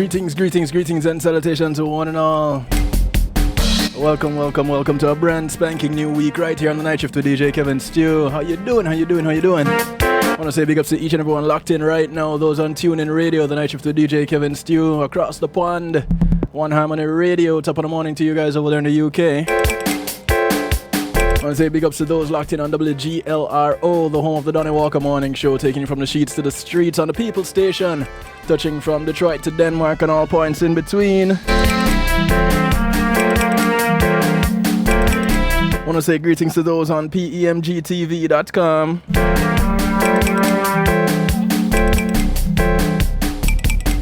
Greetings and salutations to one and all. Welcome to a brand spanking new week right here on the night shift with DJ Kevin Stew. How you doing? I want to say big ups to each and everyone locked in right now. Those on TuneIn Radio, the night shift with DJ Kevin Stew. Across the pond, One Harmony Radio. Top of the morning to you guys over there in the UK. I want to say big ups to those locked in on WGLRO, the home of the Donnie Walker Morning Show, taking you from the sheets to the streets on the People Station, touching from Detroit to Denmark and all points in between. I want to say greetings to those on PEMGTV.com.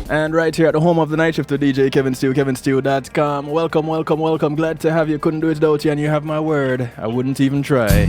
And right here at the home of the night shift with DJ Kevin Stew, kevinstew.com. Welcome. Glad to have you. Couldn't do it without you, and you have my word. I wouldn't even try.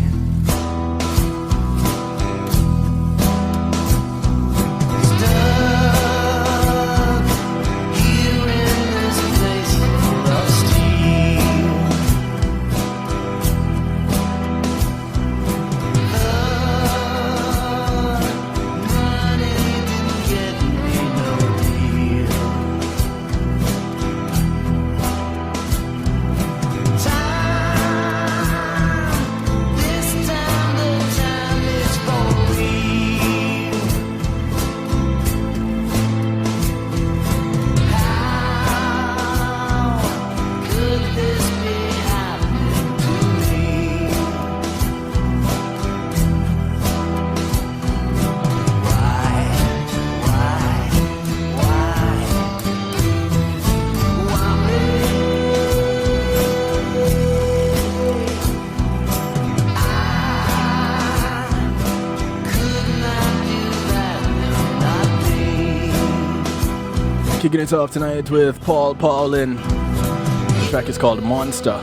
Kicking it off tonight with Paul Paulin. The track is called Monster.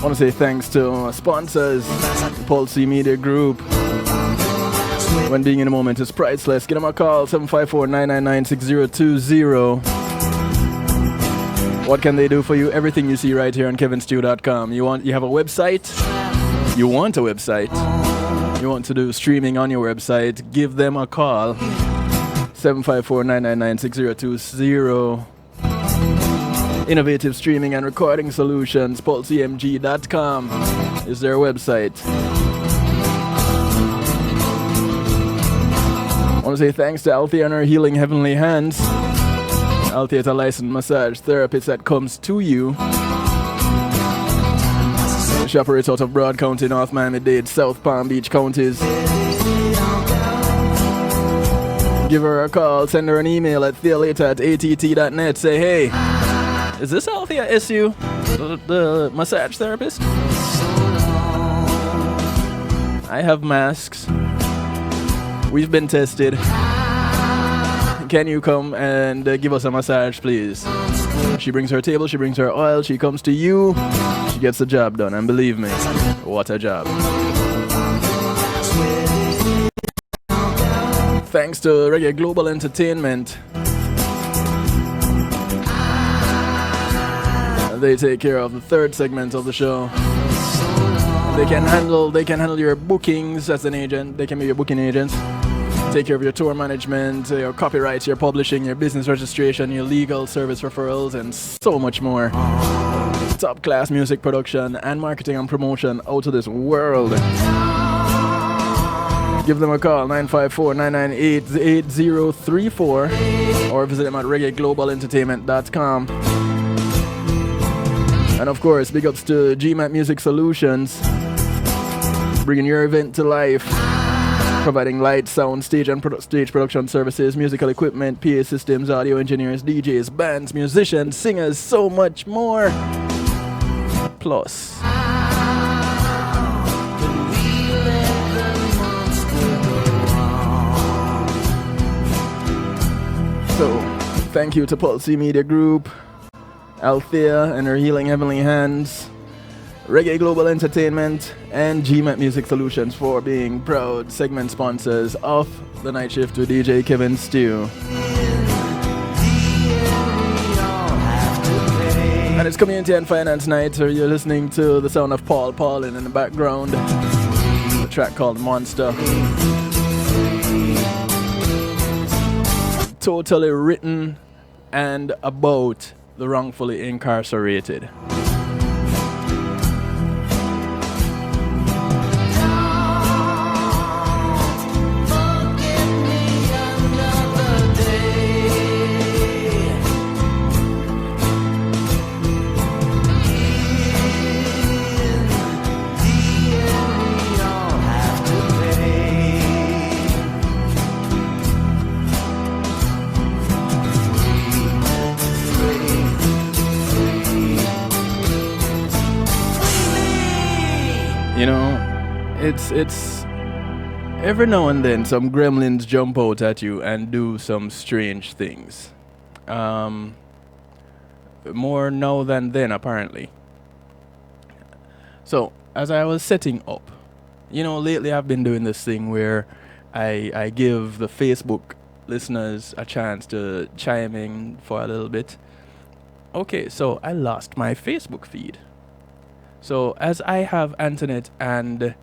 Want to say thanks to sponsors, Pulse Media Group. When being in a moment is priceless. Give them a call, 754-999-6020. What can they do for you? Everything you see right here on kevinstew.com. You have a website? You want a website? You want to do streaming on your website? Give them a call, 754-999-6020. Innovative streaming and recording solutions, pulsemg.com is their website. I want to say thanks to Althea and her Healing Heavenly Hands. Althea is a licensed massage therapist that comes to you. She operates out of Broad County, North Miami-Dade, South Palm Beach counties. Give her a call, send her an email at thealater@att.net. Say, hey, is this Althea SU? The massage therapist. I have masks. We've been tested. Can you come and give us a massage, please? She brings her table, she brings her oil, she comes to you, she gets the job done, and believe me, what a job. Thanks to Reggae Global Entertainment, they take care of the third segment of the show. They can handle your bookings as an agent. They can be your booking agents. Take care of your tour management, your copyrights, your publishing, your business registration, your legal service referrals, and so much more. Top class music production and marketing and promotion out of this world. Give them a call, 954-998-8034, or visit them at reggaeglobalentertainment.com. And of course, big ups to GMAT Music Solutions, bringing your event to life, providing light, sound, stage and stage production services, musical equipment, PA systems, audio engineers, DJs, bands, musicians, singers, so much more. Plus, so thank you to Pulsey Media Group, Althea and her Healing Heavenly Hands, Reggae Global Entertainment, and GMAT Music Solutions for being proud segment sponsors of The Night Shift with DJ Kevin Stew. And it's Community and Finance Night, so you're listening to the sound of Paul Paulin in the background. The track called Monster. Totally written and about the wrongfully incarcerated. You know, it's every now and then some gremlins jump out at you and do some strange things. More now than then, apparently. So, as I was setting up, you know, lately I've been doing this thing where I give the Facebook listeners a chance to chime in for a little bit. Okay, so I lost my Facebook feed. So as I have Antoinette and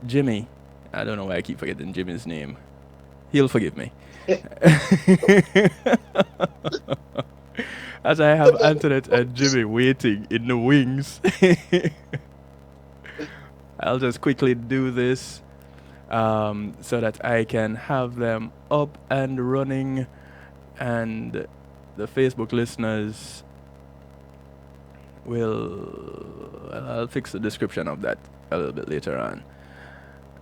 Jimmy, I don't know why I keep forgetting Jimmy's name. He'll forgive me. As I have Antoinette and Jimmy waiting in the wings, I'll just quickly do this so that I can have them up and running, and the Facebook listeners I'll fix the description of that a little bit later on.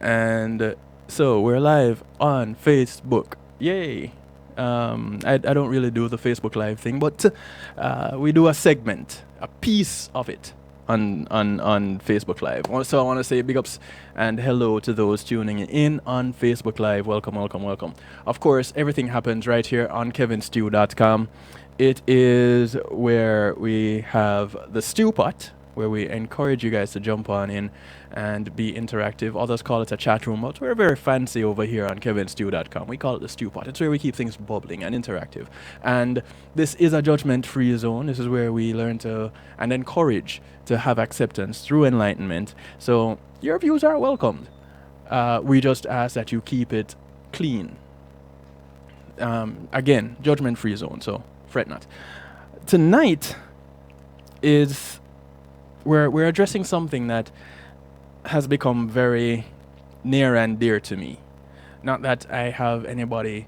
And so we're live on Facebook. Yay! I don't really do the Facebook Live thing, but we do a segment, a piece of it on Facebook Live. So I want to say big ups and hello to those tuning in on Facebook Live. Welcome, welcome, welcome. Of course, everything happens right here on kevinstew.com. It is where we have the Stew Pot, where we encourage you guys to jump on in and be interactive. Others call it a chat room, but we're very fancy over here on kevinstew.com. We call it the Stew Pot. It's where we keep things bubbling and interactive. And this is a judgment-free zone. This is where we learn to and encourage to have acceptance through enlightenment. So your views are welcomed. We just ask that you keep it clean. Again, judgment-free zone, so fret not. Tonight is we're addressing something that has become very near and dear to me. Not that I have anybody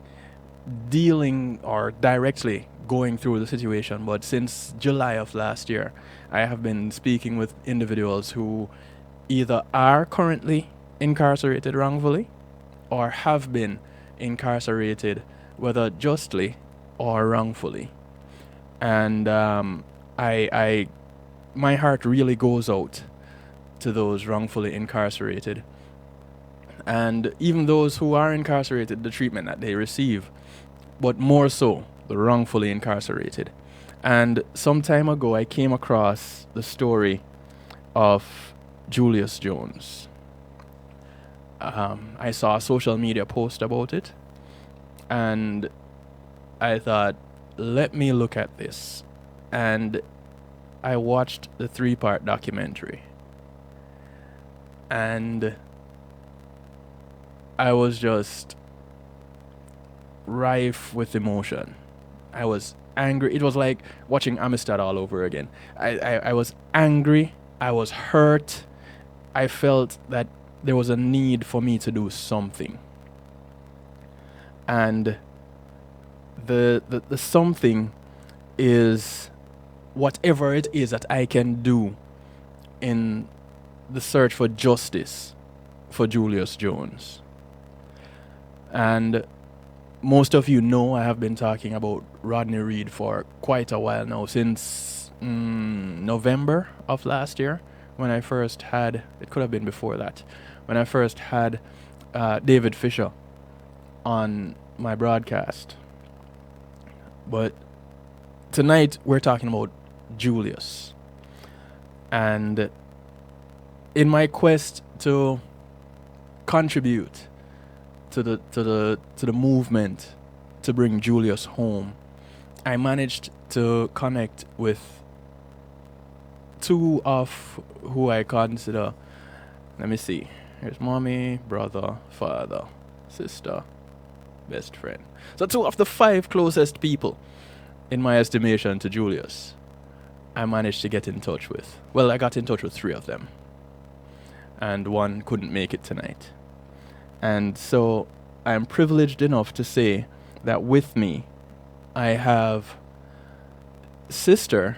dealing or directly going through the situation, but since July of last year, I have been speaking with individuals who either are currently incarcerated wrongfully or have been incarcerated, whether justly or wrongfully. And I my heart really goes out to those wrongfully incarcerated, and even those who are incarcerated, the treatment that they receive, but more so the wrongfully incarcerated. And some time ago, I came across the story of Julius Jones. I saw a social media post about it, and I thought, let me look at this. And I watched the 3-part documentary, and I was just rife with emotion. I was angry. It was like watching Amistad all over again. I was angry. I was hurt. I felt that there was a need for me to do something. And the something is whatever it is that I can do in the search for justice for Julius Jones. And most of you know I have been talking about Rodney Reed for quite a while now, since November of last year, when I first had, it could have been before that, when I first had David Fisher on my broadcast. But tonight we're talking about Julius. And in my quest to contribute to the movement to bring Julius home, I managed to connect with two of who I consider, let me see, here's mommy, brother, father, sister, best friend. So 2 of the 5 closest people, in my estimation, to Julius, I managed to get in touch with. Well, I got in touch with 3 of them, and 1 couldn't make it tonight. And so I am privileged enough to say that with me, I have sister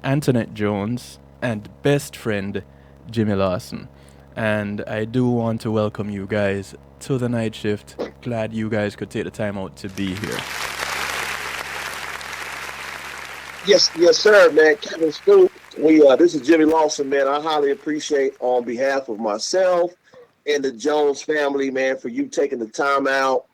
Antoinette Jones and best friend Jimmy Lawson. And I do want to welcome you guys to the night shift. Glad you guys could take the time out to be here. Yes, sir, man. Kevin Stu. This is Jimmy Lawson, man. I highly appreciate, on behalf of myself and the Jones family, man, for you taking the time out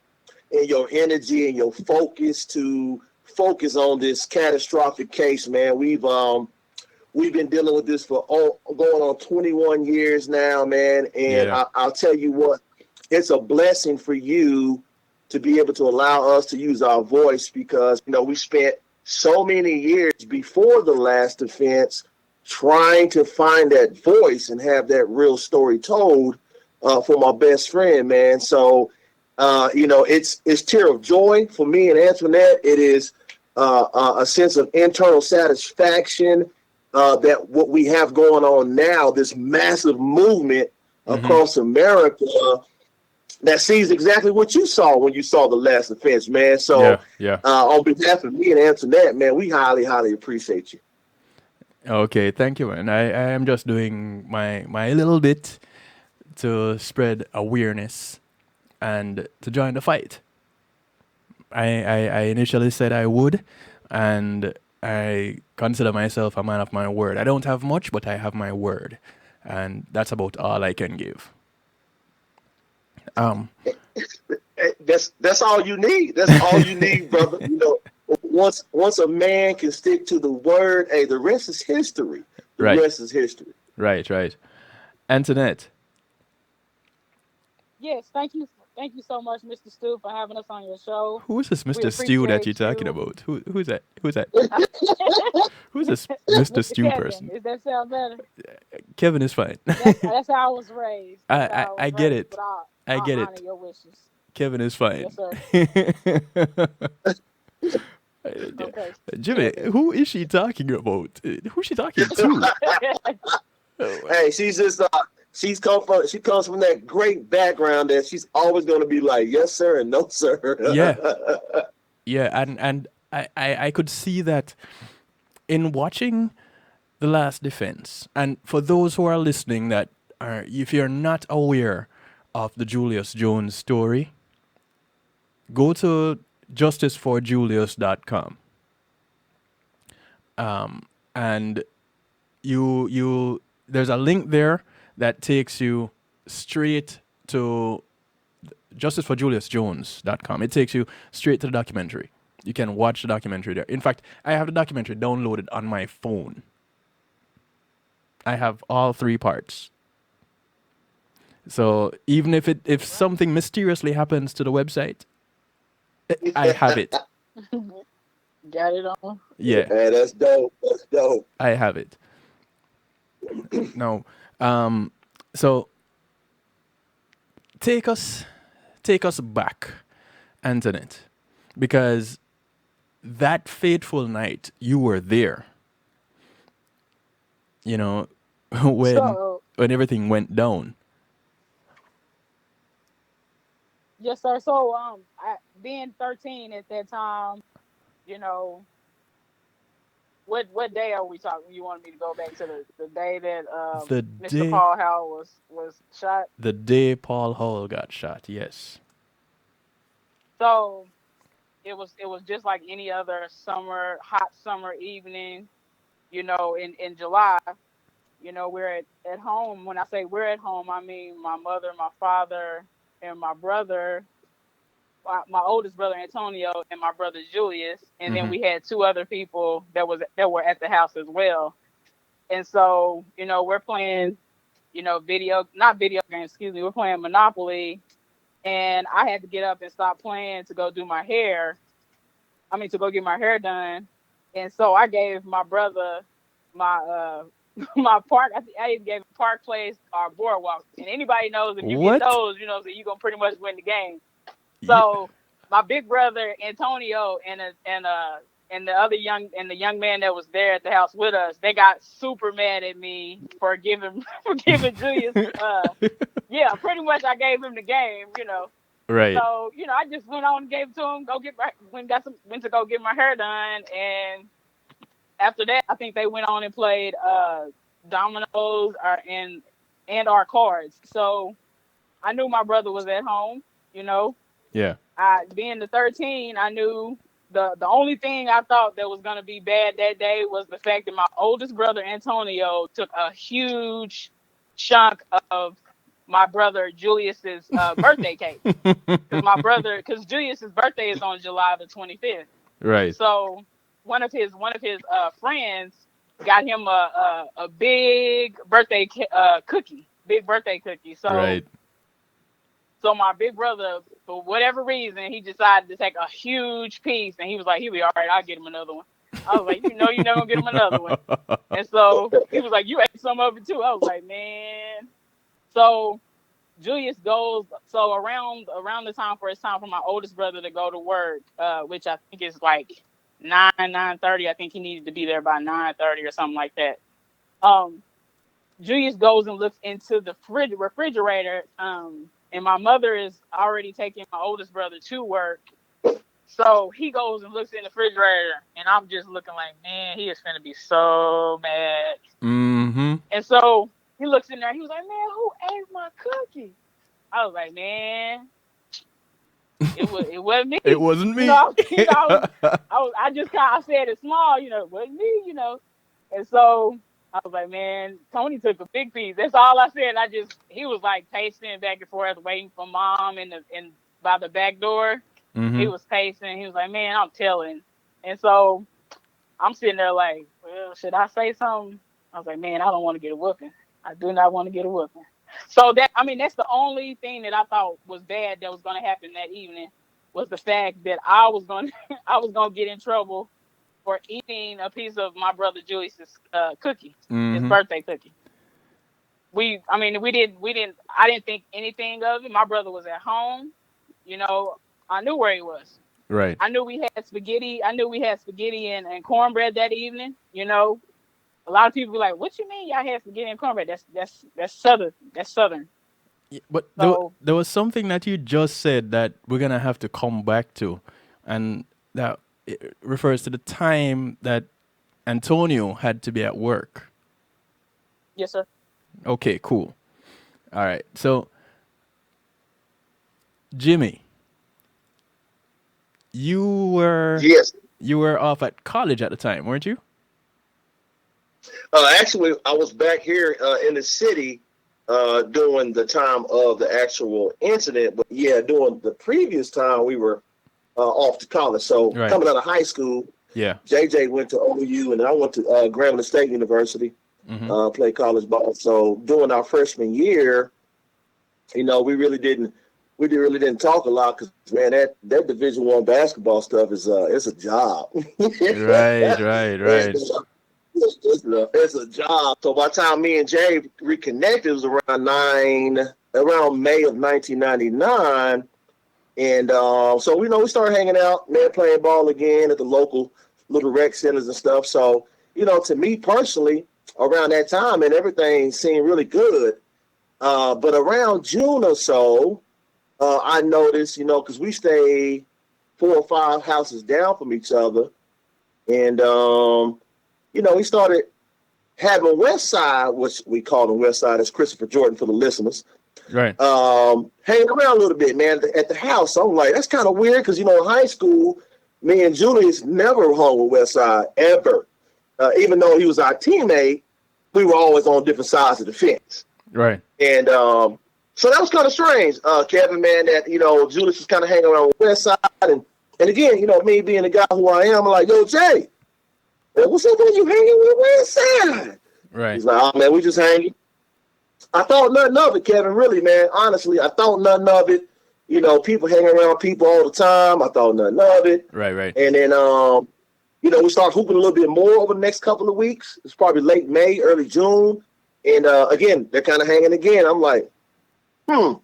and your energy and your focus to focus on this catastrophic case, man. We've been dealing with this for going on 21 years now, man. And Yeah. I'll tell you what, it's a blessing for you to be able to allow us to use our voice, because, we spent so many years before the last offense trying to find that voice and have that real story told for my best friend, man. So, it's tear of joy for me and Antoinette. It is a sense of internal satisfaction that what we have going on now, this massive movement across America, that sees exactly what you saw when you saw the last offense, man. So, Yeah. on behalf of me and Antoinette, man, we highly, highly appreciate you. Okay, thank you, man. I am just doing my little bit to spread awareness and to join the fight. I initially said I would, and I consider myself a man of my word. I don't have much, but I have my word, and that's about all I can give. That's all you need. That's all you need, brother. Once a man can stick to the word, hey, the rest is history. The Right. rest is history. Right. Antoinette. Yes, thank you so much, Mr. Stu, for having us on your show. Who is this We Mr. Stew that you're appreciate talking you. about? Who's that? Who's this Mr. Stew Kevin, person? does that sound better? Kevin is fine. That's how I was raised. That's I, how I I was get raised. it. But I I'll get honor it. your wishes. Kevin is fine. Yes, sir. Okay. Jimmy, who is she talking about? Who's she talking to? Hey, she comes from that great background that she's always going to be like, yes, sir, and no, sir. Yeah, and I could see that in watching The Last Defense. And for those who are listening, that are, if you're not aware of the Julius Jones story, go to justiceforjulius.com. And you there's a link there that takes you straight to justiceforjuliusjones.com. It takes you straight to the documentary. You can watch the documentary there. In fact, I have the documentary downloaded on my phone. I have all three parts. So even if something mysteriously happens to the website, I have it. Got it on. Yeah, Man, that's dope. That's dope. I have it. No, so take us back, Antoinette, because that fateful night you were there. You know, when So, everything went down. yes, sir. So, being 13 at that time, you know, what day are we talking? You want me to go back to the day that The Mr. day Paul Howell was shot? the day Paul Howell got shot. Yes. So it was just like any other hot summer evening, in July. We're at home. When I say we're at home, I mean my mother, my father, and my brother, my oldest brother Antonio, and my brother Julius, and then Mm-hmm. we had two other people that were at the house as well. And so, we're playing, not video games, excuse me, we're playing Monopoly, and I had to get up and stop playing to go do my hair. I mean, to go get my hair done. And so I gave my brother my my park. I even gave him Park Place or Boardwalk. And anybody knows if you get What? those, so you're gonna pretty much win the game. Ye- So my big brother Antonio and the young man that was there at the house with us, they got super mad at me for giving for giving Julius. Yeah, pretty much I gave him the game. right. So, I just went on and gave it to him, went to go get my hair done. And after that, I think they went on and played dominoes and our cards. So I knew my brother was at home, you know. Yeah. I being the 13, I knew the only thing I thought that was gonna be bad that day was the fact that my oldest brother Antonio took a huge chunk of my brother Julius's birthday cake. Because Julius's birthday is on July the 25th. Right. So one of his friends got him a big big birthday cookie. So Right. my big brother, for whatever reason, he decided to take a huge piece, and he was like, he'll be all right. I'll get him another one. I was like, you're not gonna get him another one. And so he was like, you ate some of it too. I was like, man. So Julius goes around the time for it's time for my oldest brother to go to work, which I think is like 9:30. I think he needed to be there by 9:30 or something like that. Um, Julius goes and looks into the refrigerator, and my mother is already taking my oldest brother to work. So he goes and looks in the refrigerator, and I'm just looking like, man, he is finna be so mad. Mm-hmm. And so he looks in there, he was like, man, who ate my cookie? I was like, man, it wasn't me. It wasn't me. I just kind of said it small, it wasn't me. And so I was like, man, Tony took a big piece. That's all I said. He was like pacing back and forth, waiting for mom in by the back door. He Mm-hmm. was pacing. He was like, man, I'm telling. And so I'm sitting there like, well, should I say something? I was like, man, I don't want to get a whooping. I do not want to get a whooping. So that's the only thing that I thought was bad that was going to happen that evening was the fact that I was going I was going to get in trouble for eating a piece of my brother Julius's cookie, his Mm-hmm. birthday cookie. I didn't think anything of it. My brother was at home. I knew where he was. Right. I knew we had spaghetti. I knew we had spaghetti and cornbread that evening. A lot of people be like, "What you mean y'all had spaghetti and cornbread?" That's southern. That's southern. But So there was something that you just said that we're gonna have to come back to, and that it refers to the time that Antonio had to be at work. yes, sir. Okay, cool. All right. So, Jimmy, you were Yes. you were off at college at the time, weren't you? Actually, I was back here in the city during the time of the actual incident. But yeah, during the previous time, we were off to college. So coming out of high school, JJ went to OU, and I went to Grambling State University, played college ball. So during our freshman year, we really didn't talk a lot because, man, that Division I basketball stuff is it's a job. Right. It's a job. So by the time me and Jay reconnected, it was around May of 1999. And so we started hanging out, man, playing ball again at the local little rec centers and stuff. So, to me personally, around that time, and everything seemed really good. But around June or so, I noticed, because we stayed 4 or 5 houses down from each other. And, we started having West Side, which we call them West Side, as Christopher Jordan for the listeners. Right. Hanging around a little bit, man, at the house. So I'm like, that's kind of weird because, in high school, me and Julius never hung with West Side ever. Even though he was our teammate, we were always on different sides of the fence. Right. And so that was kind of strange, Kevin, man, that, Julius was kind of hanging around with West Side. And again, me being the guy who I am, I'm like, yo, Jay, what's up when you hanging with West Side? Right. He's like, oh, man, we just hanging. I thought nothing of it, Kevin, really, man. Honestly, I thought nothing of it. People hang around people all the time. I thought nothing of it. Right. And then, we started hooping a little bit more over the next couple of weeks. It's probably late May, early June. And, again, they're kind of hanging again. I'm like,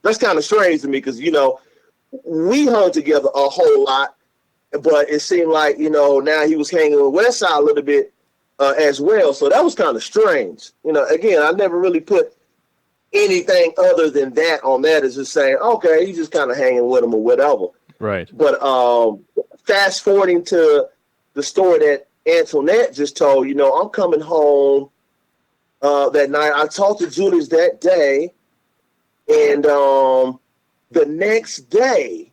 that's kind of strange to me because, we hung together a whole lot. But it seemed like, now he was hanging with West Side a little bit as well. So that was kind of strange. Again, I never really put anything other than that on that. Is just saying, okay, he's just kind of hanging with him or whatever. Right. But fast forwarding to the story that Antoinette just told, I'm coming home that night. I talked to Julius that day. And the next day,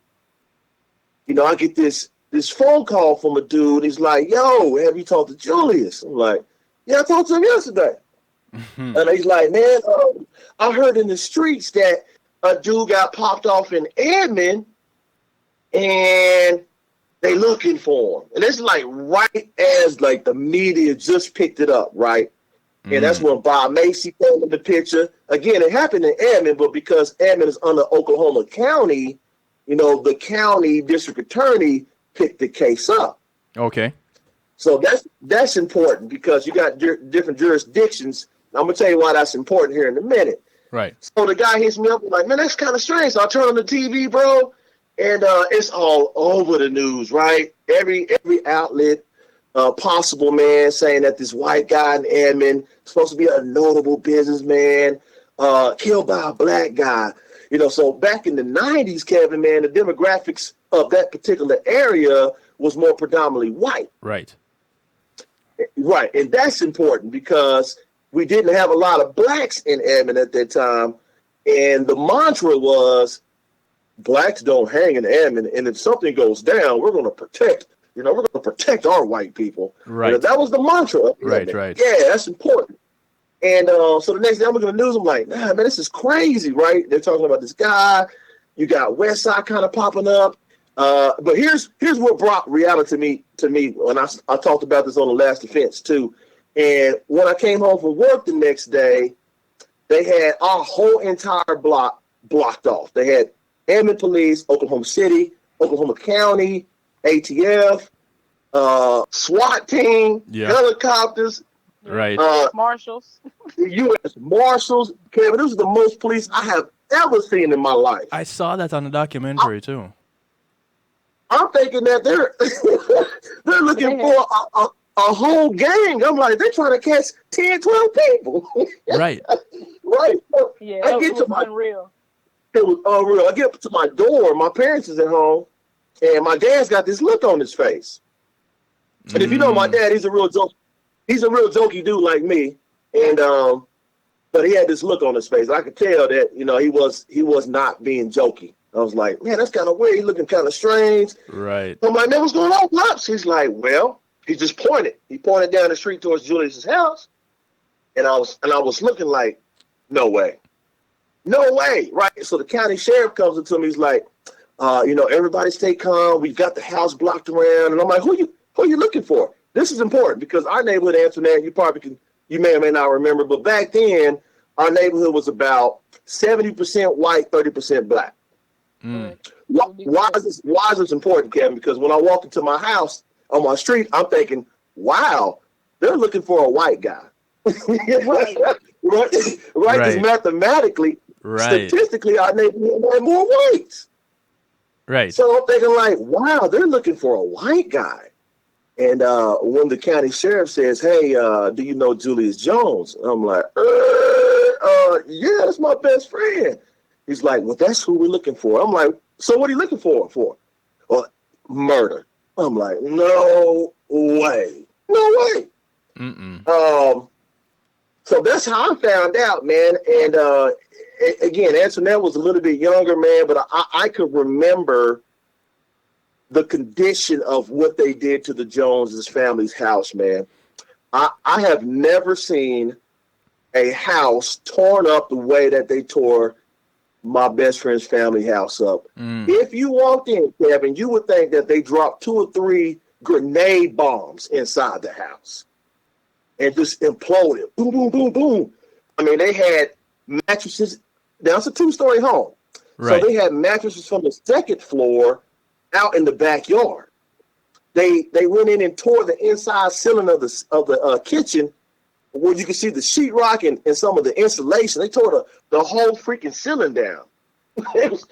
I get this phone call from a dude. He's like, yo, have you talked to Julius? I'm like, yeah, I talked to him yesterday. And he's like, man, I heard in the streets that a dude got popped off in Edmond and they looking for him. And it's like right as like the media just picked it up, right? And that's when Bob Macy came in the picture. Again, it happened in Edmond, but because Edmond is under Oklahoma County, the county district attorney picked the case up. Okay. So that's important because you got different jurisdictions. I'm going to tell you why that's important here in a minute. Right. So the guy hits me up like, man, that's kind of strange. So I turn on the TV, bro, and it's all over the news, right? Every outlet possible, man, saying that this white guy in Edmond, supposed to be a notable businessman, killed by a black guy. So back in the 90s, Kevin, man, the demographics of that particular area was more predominantly white. Right. Right. And that's important because we didn't have a lot of blacks in Edmond at that time. And the mantra was blacks don't hang in Edmond. And if something goes down, we're going to protect, we're going to protect our white people. Right. That was the mantra. Right. Yeah, that's important. And so the next day I'm looking at the news, I'm like, man, this is crazy, right? They're talking about this guy. You got West Side kind of popping up. But here's what brought reality to me when I talked about this on the last offense too. And when I came home from work the next day, they had our whole entire block blocked off. They had Edmond Police, Oklahoma City, Oklahoma County, ATF, SWAT team, helicopters. Right. Marshals. U.S. Marshals. Kevin, this is the most police I have ever seen in my life. I saw that on the documentary too. I'm thinking that they're looking for a whole gang. I'm like, they're trying to catch 10, 12 people. Right. Right. Yeah, I get it was unreal. It was unreal. I get to my door. My parents is at home, and my dad's got this look on his face. And if you know my dad, he's a real joke. He's a real jokey dude like me, and but he had this look on his face. I could tell that he was not being jokey. I was like, man, that's kind of weird. He's looking kind of strange. Right. I'm like, man, what's going on, Pops? He's like, well, he just pointed. He pointed down the street towards Julius's house. And I was looking like, no way. No way, right? So the county sheriff comes up to me. He's like, everybody stay calm. We've got the house blocked around. And I'm like, who are you looking for? This is important because our neighborhood, Antoinette, you may or may not remember, but back then, our neighborhood was about 70% white, 30% black. Why is this important, Kevin? Because when I walk into my house on my street, I'm thinking, wow, they're looking for a white guy. Right? Because mathematically, statistically, our neighborhood had more whites. Right. So I'm thinking like, wow, they're looking for a white guy. And when the county sheriff says, hey, do you know Julius Jones? I'm like, yeah, that's my best friend. He's like, well, that's who we're looking for. I'm like, so what are you looking for? Well, murder. I'm like, no way. No way. So that's how I found out, man. And again, Antoinette was a little bit younger, man, but I could remember the condition of what they did to the Joneses family's house, man. I have never seen a house torn up the way that they tore my best friend's family house up. If you walked in, Kevin, you would think that they dropped 2 or 3 grenade bombs inside the house and just imploded. Boom, boom, boom, boom. I mean, they had mattresses. Now, it's a 2-story home. Right. So they had mattresses from the 2nd floor out in the backyard. They went in and tore the inside ceiling of the kitchen where you can see the sheetrock and some of the insulation. They tore the whole freaking ceiling down. It was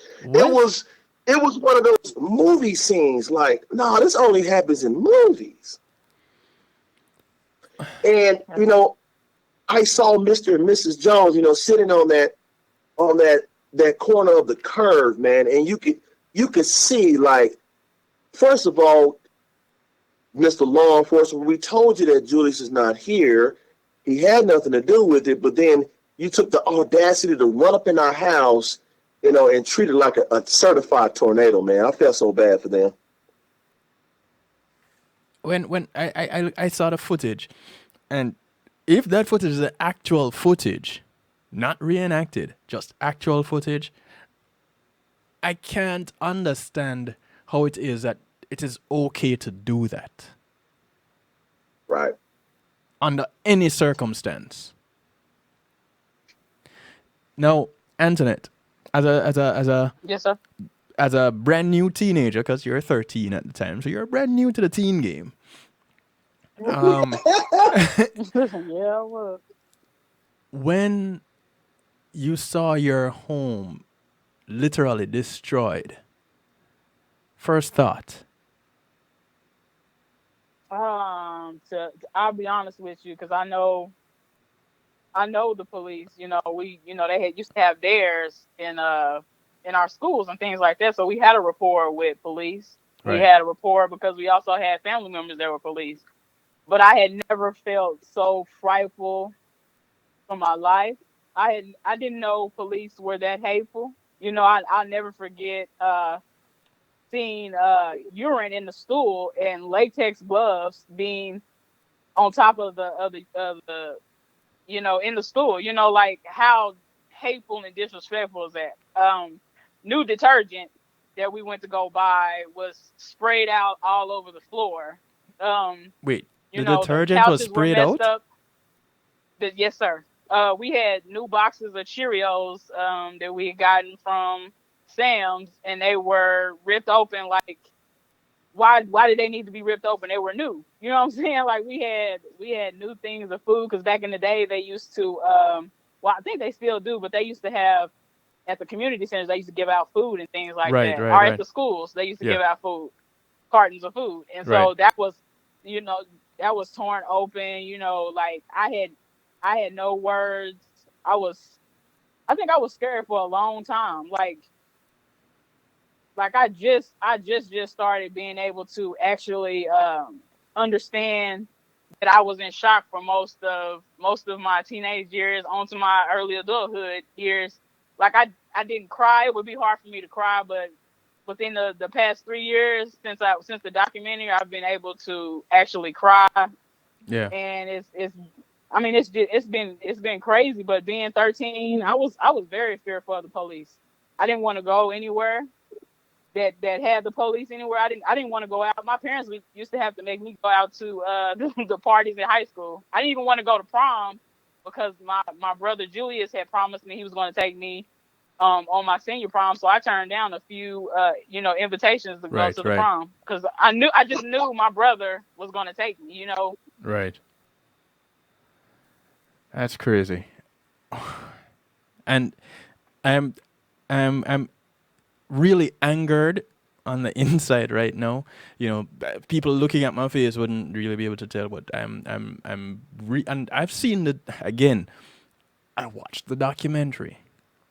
one of those movie scenes. Like, no, this only happens in movies. And I saw Mr. and Mrs. Jones, sitting on that corner of the curve, man, and you could see, like, first of all, Mr. Law Enforcement, we told you that Julius is not here. He had nothing to do with it, but then you took the audacity to run up in our house, and treat it like a certified tornado, man. I felt so bad for them. When I saw the footage, and if that footage is the actual footage, not reenacted, just actual footage, I can't understand how it is that it is okay to do that. Right. Under any circumstance. Now, Antoinette, as a yes, sir, as a brand new teenager, because you're 13 at the time, so you're brand new to the teen game. Yeah, I was. When you saw your home literally destroyed, first thought? I'll be honest with you, because I know the police. They used to have theirs in our schools and things like that. So we had a rapport with police. Right. We had a rapport because we also had family members that were police. But I had never felt so frightful for my life. I didn't know police were that hateful. I'll never forget seeing urine in the stool and latex gloves being on top of the in the stool. Like, how hateful and disrespectful is that? New detergent that we went to go buy was sprayed out all over the floor. Wait, the detergent was sprayed out? Yes, sir. We had new boxes of Cheerios that we had gotten from Sam's, and they were ripped open. Like, why did they need to be ripped open? They were new. You know what I'm saying? Like, we had new things of food, because back in the day they used to I think they still do, but they used to have at the community centers, they used to give out food and things like that. Or at the schools, they used to give out food, cartons of food. And so that was, that was torn open. Like, I had no words. I think I was scared for a long time. Like I just started being able to actually understand that I was in shock for most of my teenage years onto my early adulthood years. Like, I didn't cry. It would be hard for me to cry, but within the past 3 years since the documentary, I've been able to actually cry. Yeah. And I mean, it's been crazy. But being 13, I was very fearful of the police. I didn't want to go anywhere that had the police anywhere. I didn't want to go out. My parents used to have to make me go out to the parties in high school. I didn't even want to go to prom because my brother Julius had promised me he was going to take me on my senior prom. So I turned down a few invitations to go Right, to the right, prom because I just knew my brother was going to take me. right. That's crazy. And I'm I'm really angered on the inside right now. People looking at my face wouldn't really be able to tell, but and I've seen the again. I watched the documentary.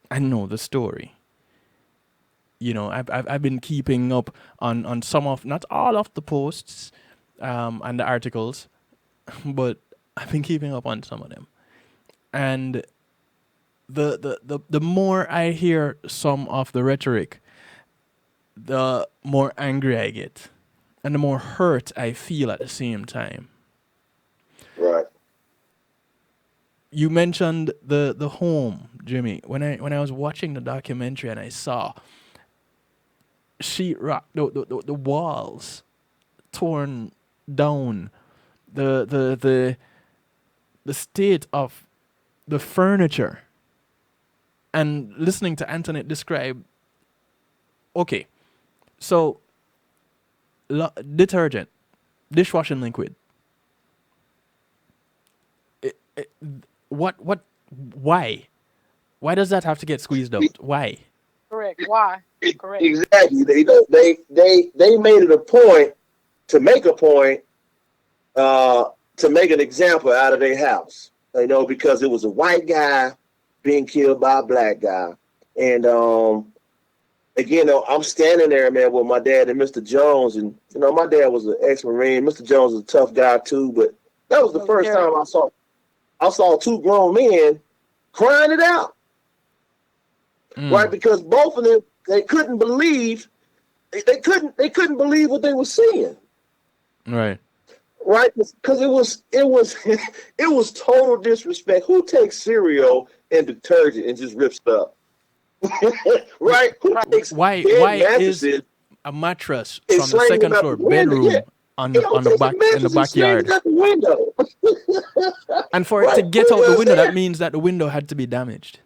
I know the story. I've been keeping up on some of, not all of the posts, and the articles, but I've been keeping up on some of them. And the more I hear some of the rhetoric, the more angry I get, and the more hurt I feel at the same time. Right. You mentioned the home, Jimmy. When I was watching the documentary and I saw sheetrock, the walls torn down, the state of the furniture, and listening to Antoinette describe, okay, so detergent, dishwashing liquid. It, what? Why? Why does that have to get squeezed out? Why? correct. Why? Correct. Exactly. They made it a point to make a point to make an example out of their house. Because it was a white guy being killed by a black guy, and again, I'm standing there, man, with my dad and Mr. Jones, and my dad was an ex-Marine. Mr. Jones was a tough guy too, but that was the first time I saw two grown men crying it out, right? Because both of them, they couldn't believe they couldn't believe what they were seeing, Right. right? Because it was total disrespect. Who takes cereal and detergent and just rips it up? Right? Who takes Why mattresses is a mattress and from the slings them second out floor the window? Yeah. bedroom on the back in the backyard? Out the window. And for it to Right. get Who out the does window, that? that means that the window had to be damaged.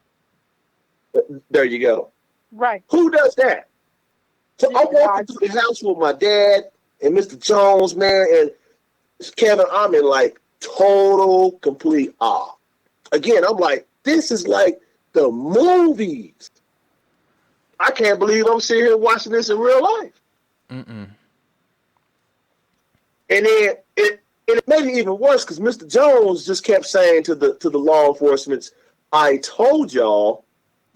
There you go. Right. Who does that? So I'm walking through the house with my dad and Mr. Jones, man, and Kevin. I'm in like total, complete awe. Again, I'm like, this is like the movies. I can't believe I'm sitting here watching this in real life. Mm-mm. And then it made it even worse because Mr. Jones just kept saying to the law enforcement, "I told y'all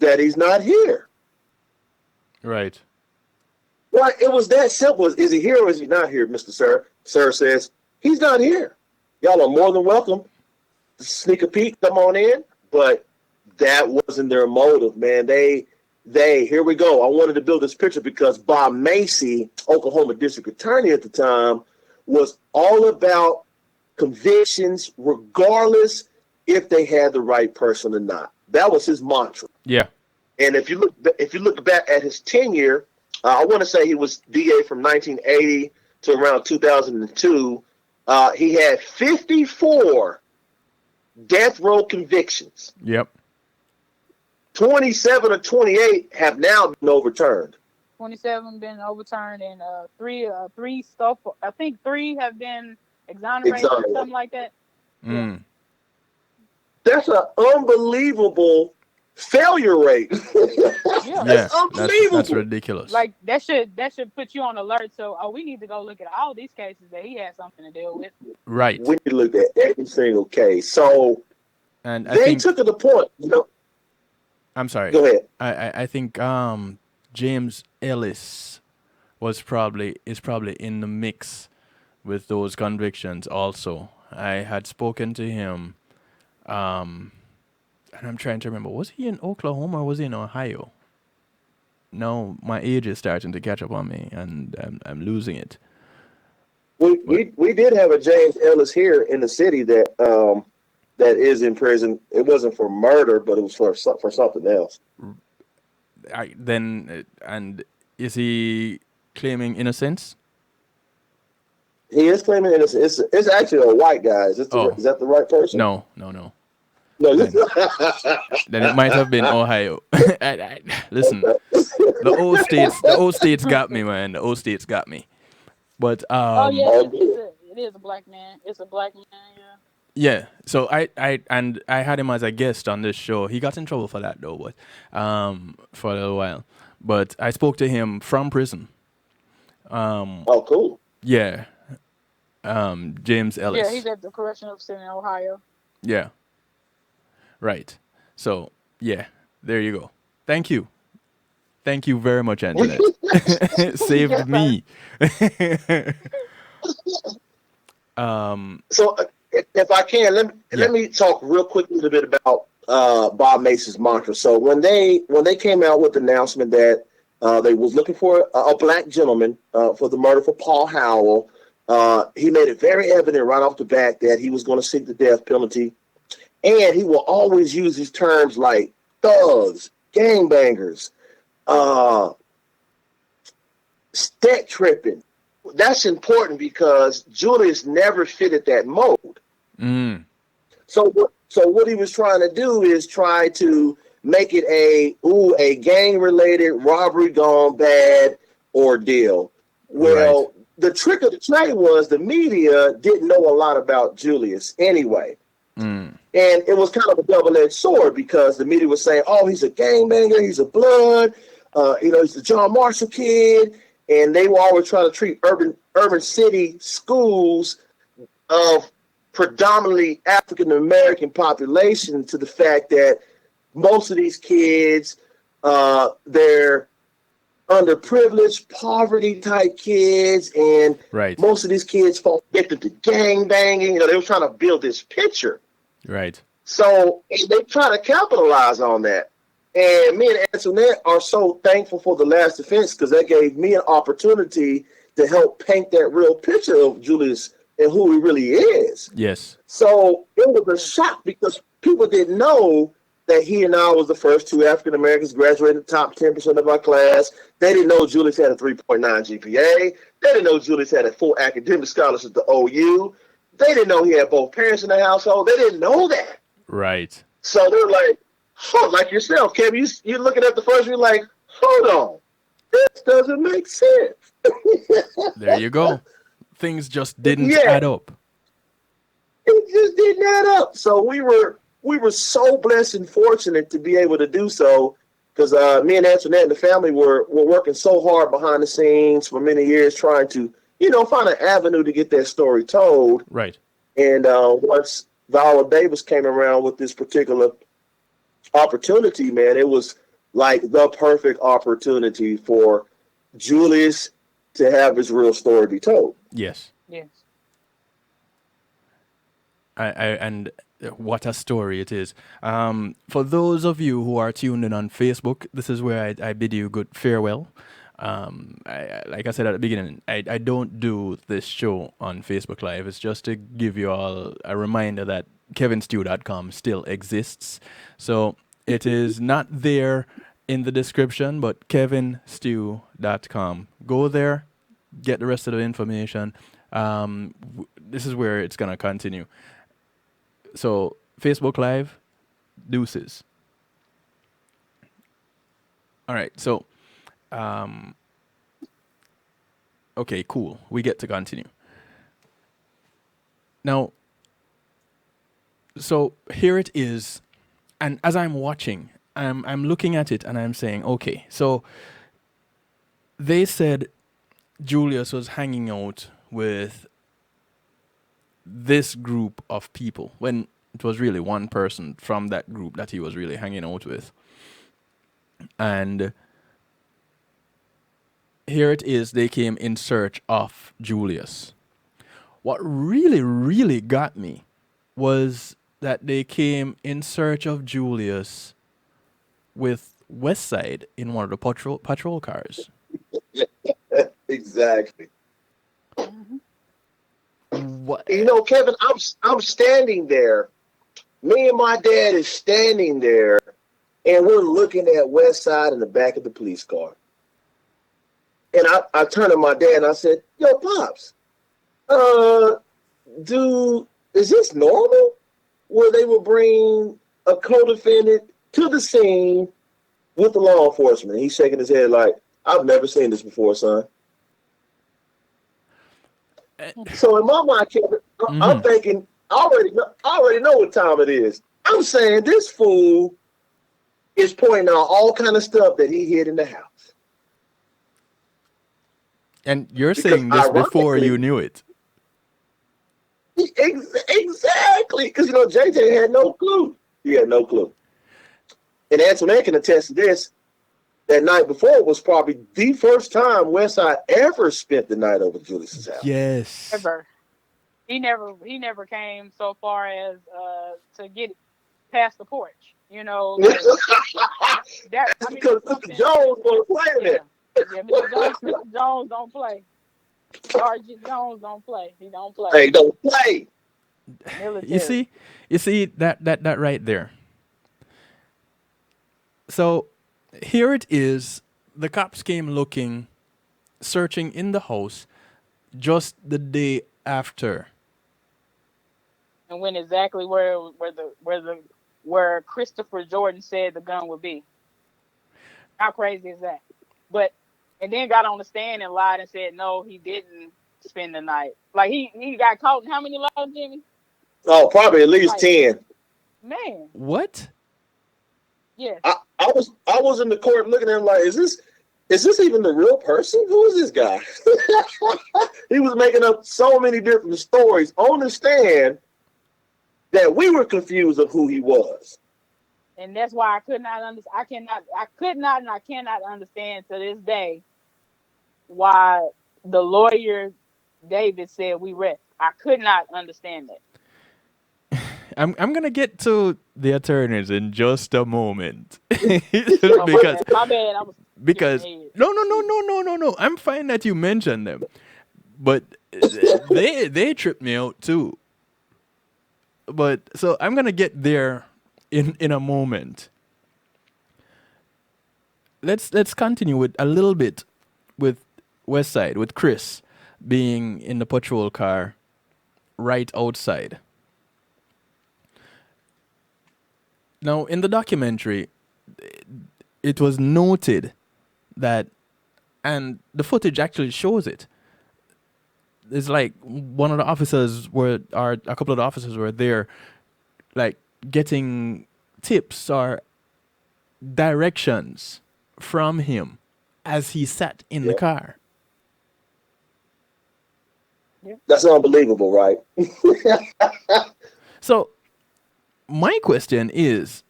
that he's not here." Right. Right? It was that simple. Is he here or is he not here, Mr. Sir? Sir says, he's not here. Y'all are more than welcome to sneak a peek, come on in. But that wasn't their motive, man. They here we go. I wanted to build this picture because Bob Macy, Oklahoma District Attorney at the time, was all about convictions, regardless if they had the right person or not. That was his mantra. Yeah. And if you look back at his tenure, I want to say he was DA from 1980 to around 2002. He had 54 death row convictions. Yep. 27 or 28 have now been overturned. 27 been overturned, and three stuff. I think 3 have been exonerated or something like that. Mm. Yeah. That's an unbelievable failure rate. That's unbelievable. That's ridiculous. Like that should put you on alert. So, we need to go look at all these cases that he had something to deal with. Right. We need to look at every single case. So, and they took it to the point. I'm sorry. Go ahead. I think James Ellis is probably in the mix with those convictions also. I had spoken to him, and I'm trying to remember, was he in Oklahoma or was he in Ohio? No, my age is starting to catch up on me, and I'm losing it. We did have a James Ellis here in the city that that is in prison. It wasn't for murder, but it was for something else. And is he claiming innocence? He is claiming innocence. It's actually a white guy. Is that the right person? No. No. Then it might have been Ohio. Listen, the old states got me, man. The old states got me. But Oh yeah, it is a black man. It's a black man. Yeah. yeah. So I had him as a guest on this show. He got in trouble for that though, but for a little while. But I spoke to him from prison. Oh, cool. Yeah. James Ellis. Yeah, he's at the correctional facility in Ohio. Yeah. Right. So, yeah, there you go. Thank you. Thank you very much, Antoinette. Saved me. So, if I can, let me talk real quick a little bit about Bob Mace's mantra. So, when they came out with the announcement that they was looking for a black gentleman for the murder for Paul Howell, he made it very evident right off the bat that he was going to seek the death penalty. And he will always use these terms like thugs, gangbangers, stat tripping. That's important because Julius never fitted that mold. Mm. So what he was trying to do is try to make it a gang-related robbery gone bad ordeal. Well, right. The trick of the trade was the media didn't know a lot about Julius anyway. Mm. And it was kind of a double-edged sword because the media was saying, oh, he's a gangbanger, he's a blood, he's the John Marshall kid. And they were always trying to treat urban city schools of predominantly African-American population to the fact that most of these kids, they're underprivileged, poverty-type kids, and right. most of these kids fall victim to gangbanging. They were trying to build this picture. Right. So they try to capitalize on that. And me and Antoinette are so thankful for The Last Defense because that gave me an opportunity to help paint that real picture of Julius and who he really is. Yes. So it was a shock because people didn't know that he and I was the first two African Americans graduating the top 10% of our class. They didn't know Julius had a 3.9 GPA. They didn't know Julius had a full academic scholarship at the OU. They didn't know he had both parents in the household. They didn't know that. Right. So they're like, like yourself, Kevin, you're looking at the first, you're like, hold on, this doesn't make sense. There you go. Things just didn't add up. It just didn't add up. So we were so blessed and fortunate to be able to do so because me and Antoinette and the family were working so hard behind the scenes for many years trying to, find an avenue to get that story told. Right. And once Viola Davis came around with this particular opportunity, man, it was like the perfect opportunity for Julius to have his real story be told. Yes. Yes. And what a story it is. For those of you who are tuned in on Facebook, this is where I bid you good farewell. Like I said at the beginning, I don't do this show on Facebook Live. It's just to give you all a reminder that kevinstew.com still exists. So it is not there in the description, but kevinstew.com. Go there, get the rest of the information. This is where it's going to continue. So Facebook Live, deuces. All right, so okay, cool. We get to continue. Now, so here it is, and as I'm watching, I'm looking at it and I'm saying, okay, so they said Julius was hanging out with this group of people when it was really one person from that group that he was really hanging out with. And here it is, they came in search of Julius. What really, really got me was that they came in search of Julius with Westside in one of the patrol cars. Exactly. What? Kevin, I'm standing there Me and my dad is standing there, and we're looking at West Side in the back of the police car. And I turned to my dad and I said, "Yo, Pops, is this normal? Where they will bring a co-defendant to the scene with the law enforcement?" And he's shaking his head like, "I've never seen this before, son." So in my mind, Kevin, I'm thinking, I already know what time it is. I'm saying this fool is pointing out all kind of stuff that he hid in the house. And you're saying this before you knew it. Exactly, because JJ had no clue. He had no clue. And Antoinette can attest to this. That night before was probably the first time Westside ever spent the night over Julius's house. Yes. Ever. He never came so far as to get past the porch. Because Mr. Jones was playing it. Yeah, Mr. Jones don't play. Sergeant Jones don't play. He don't play. Hey, don't play. Military. You see that right there. So here it is. The cops came looking, searching in the house just the day after. And went exactly where Christopher Jordan said the gun would be. How crazy is that? And then got on the stand and lied and said no, he didn't spend the night. Like he got caught in how many lies, Jimmy? Oh, probably at least 10. Man. What? Yes. I was in the court looking at him like, is this even the real person? Who is this guy? He was making up so many different stories on the stand that we were confused of who he was. And that's why I could not understand. I could not and I cannot understand to this day why the lawyer David said we rest. I could not understand that. I'm gonna get to the attorneys in just a moment. My bad. Because no. I'm fine that you mentioned them, but they tripped me out too. But so I'm gonna get there in a moment. Let's continue with a little bit with Westside, with Chris being in the patrol car right outside. Now, in the documentary, it was noted that, and the footage actually shows it. It's like one of the officers or a couple of the officers were there, like getting tips or directions from him as he sat in the car. That's unbelievable, right? So, my question is,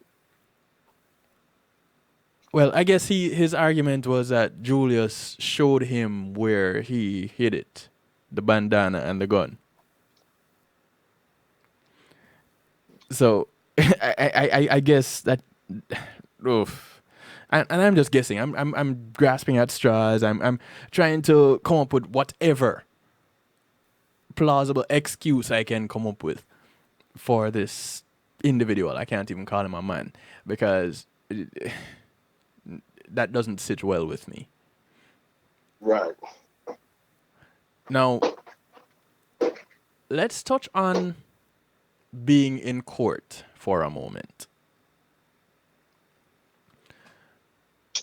well, I guess his argument was that Julius showed him where he hid it, the bandana and the gun. So, I guess that, oof. And I'm just guessing. I'm grasping at straws. I'm trying to come up with whatever plausible excuse I can come up with for this individual. I can't even call him a man because that doesn't sit well with me. Right. Now, let's touch on being in court for a moment.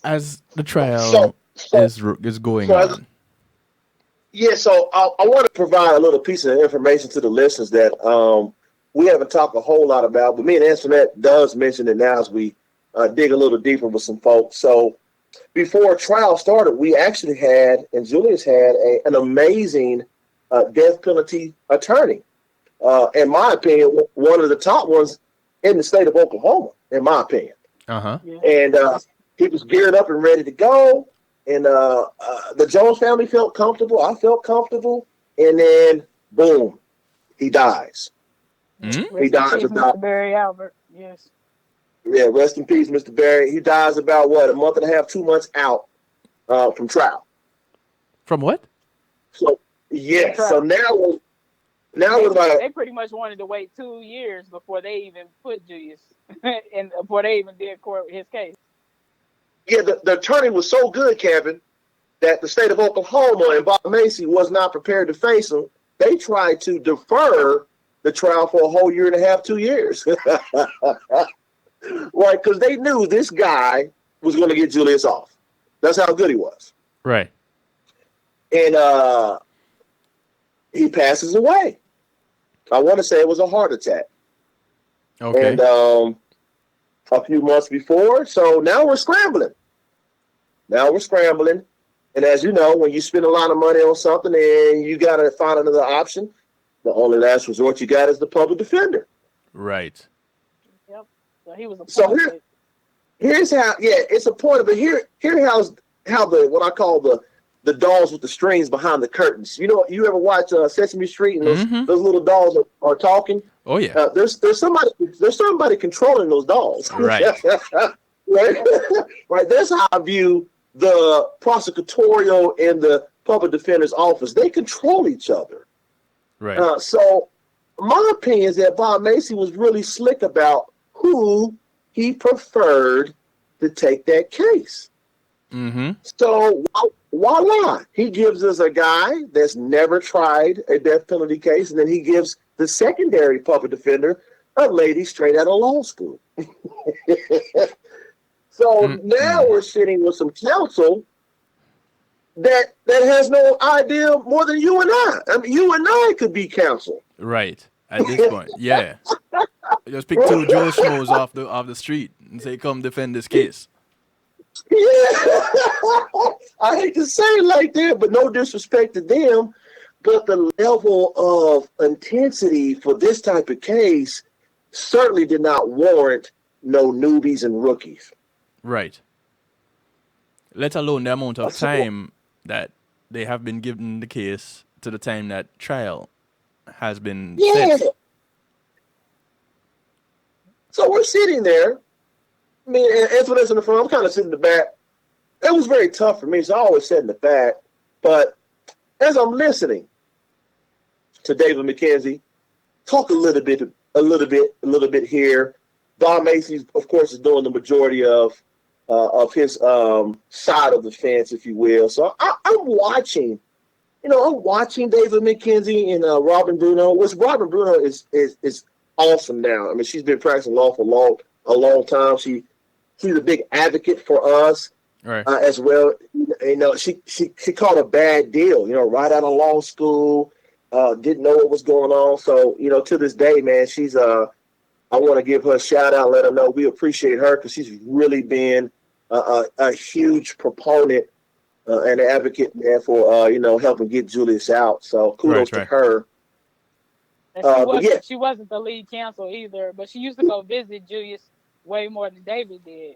As the trial is going on. Yeah, so I want to provide a little piece of information to the listeners that we haven't talked a whole lot about, but me and Antoinette does mention it now as we dig a little deeper with some folks. So before trial started, we actually had, and Julius had, an amazing death penalty attorney. In my opinion, one of the top ones in the state of Oklahoma, in my opinion. Uh-huh. Yeah. And he was geared up and ready to go. And the Jones family felt comfortable. I felt comfortable. And then, boom, he dies. Mm-hmm. He dies about... Mr. Barry Albert, yes. Yeah, rest in peace, Mr. Barry. He dies about, a month and a half, 2 months out from trial. From what? So, yeah. So now Now it was like they pretty much wanted to wait 2 years before they even put Julius and before they even did court his case. Yeah, the attorney was so good, Kevin, that the state of Oklahoma and Bob Macy was not prepared to face him. They tried to defer the trial for a whole year and a half, 2 years. Right, because they knew this guy was going to get Julius off. That's how good he was. Right. And he passes away. I want to say it was a heart attack. Okay. And a few months before, so now we're scrambling. And as you know, when you spend a lot of money on something and you got to find another option, the only last resort you got is the public defender. Right. Yep. So he was appointed. So here's how. Yeah, it's appointed. But here how the what I call the dolls with the strings behind the curtains. You know, you ever watch Sesame Street and those little dolls are talking? Oh yeah. There's somebody controlling those dolls. Right. Right. That's how I view the prosecutorial and the public defender's office. They control each other. Right. So my opinion is that Bob Macy was really slick about who he preferred to take that case. Mm-hmm. So voila, he gives us a guy that's never tried a death penalty case, and then he gives the secondary public defender a lady straight out of law school. So now we're sitting with some counsel that has no idea more than you and I. I mean, you and I could be counsel. Right. At this point, yeah. Just pick two Joe Schmoes off the street and say, "Come defend this case." Yeah, I hate to say it like that, but no disrespect to them. But the level of intensity for this type of case certainly did not warrant no newbies and rookies. Right. Let alone the amount of time that they have been given the case to the time that trial has been set. So we're sitting there. I mean, Antoinette's in the front. I'm kind of sitting in the back. It was very tough for me, so I always sat in the back. But as I'm listening to David McKenzie talk a little bit here, Bob Macy, of course, is doing the majority of his side of the fence, if you will. So I'm watching. I'm watching David McKenzie and Robin Bruno. Which Robin Bruno is awesome now. I mean, she's been practicing law for a long time. She's a big advocate for us, right. As well. She caught a bad deal. Right out of law school, didn't know what was going on. So to this day, man, she's I want to give her a shout out, let her know we appreciate her because she's really been a huge proponent and advocate, man, for helping get Julius out. So kudos to her. And she wasn't the lead counsel either, but she used to go visit Julius way more than David did.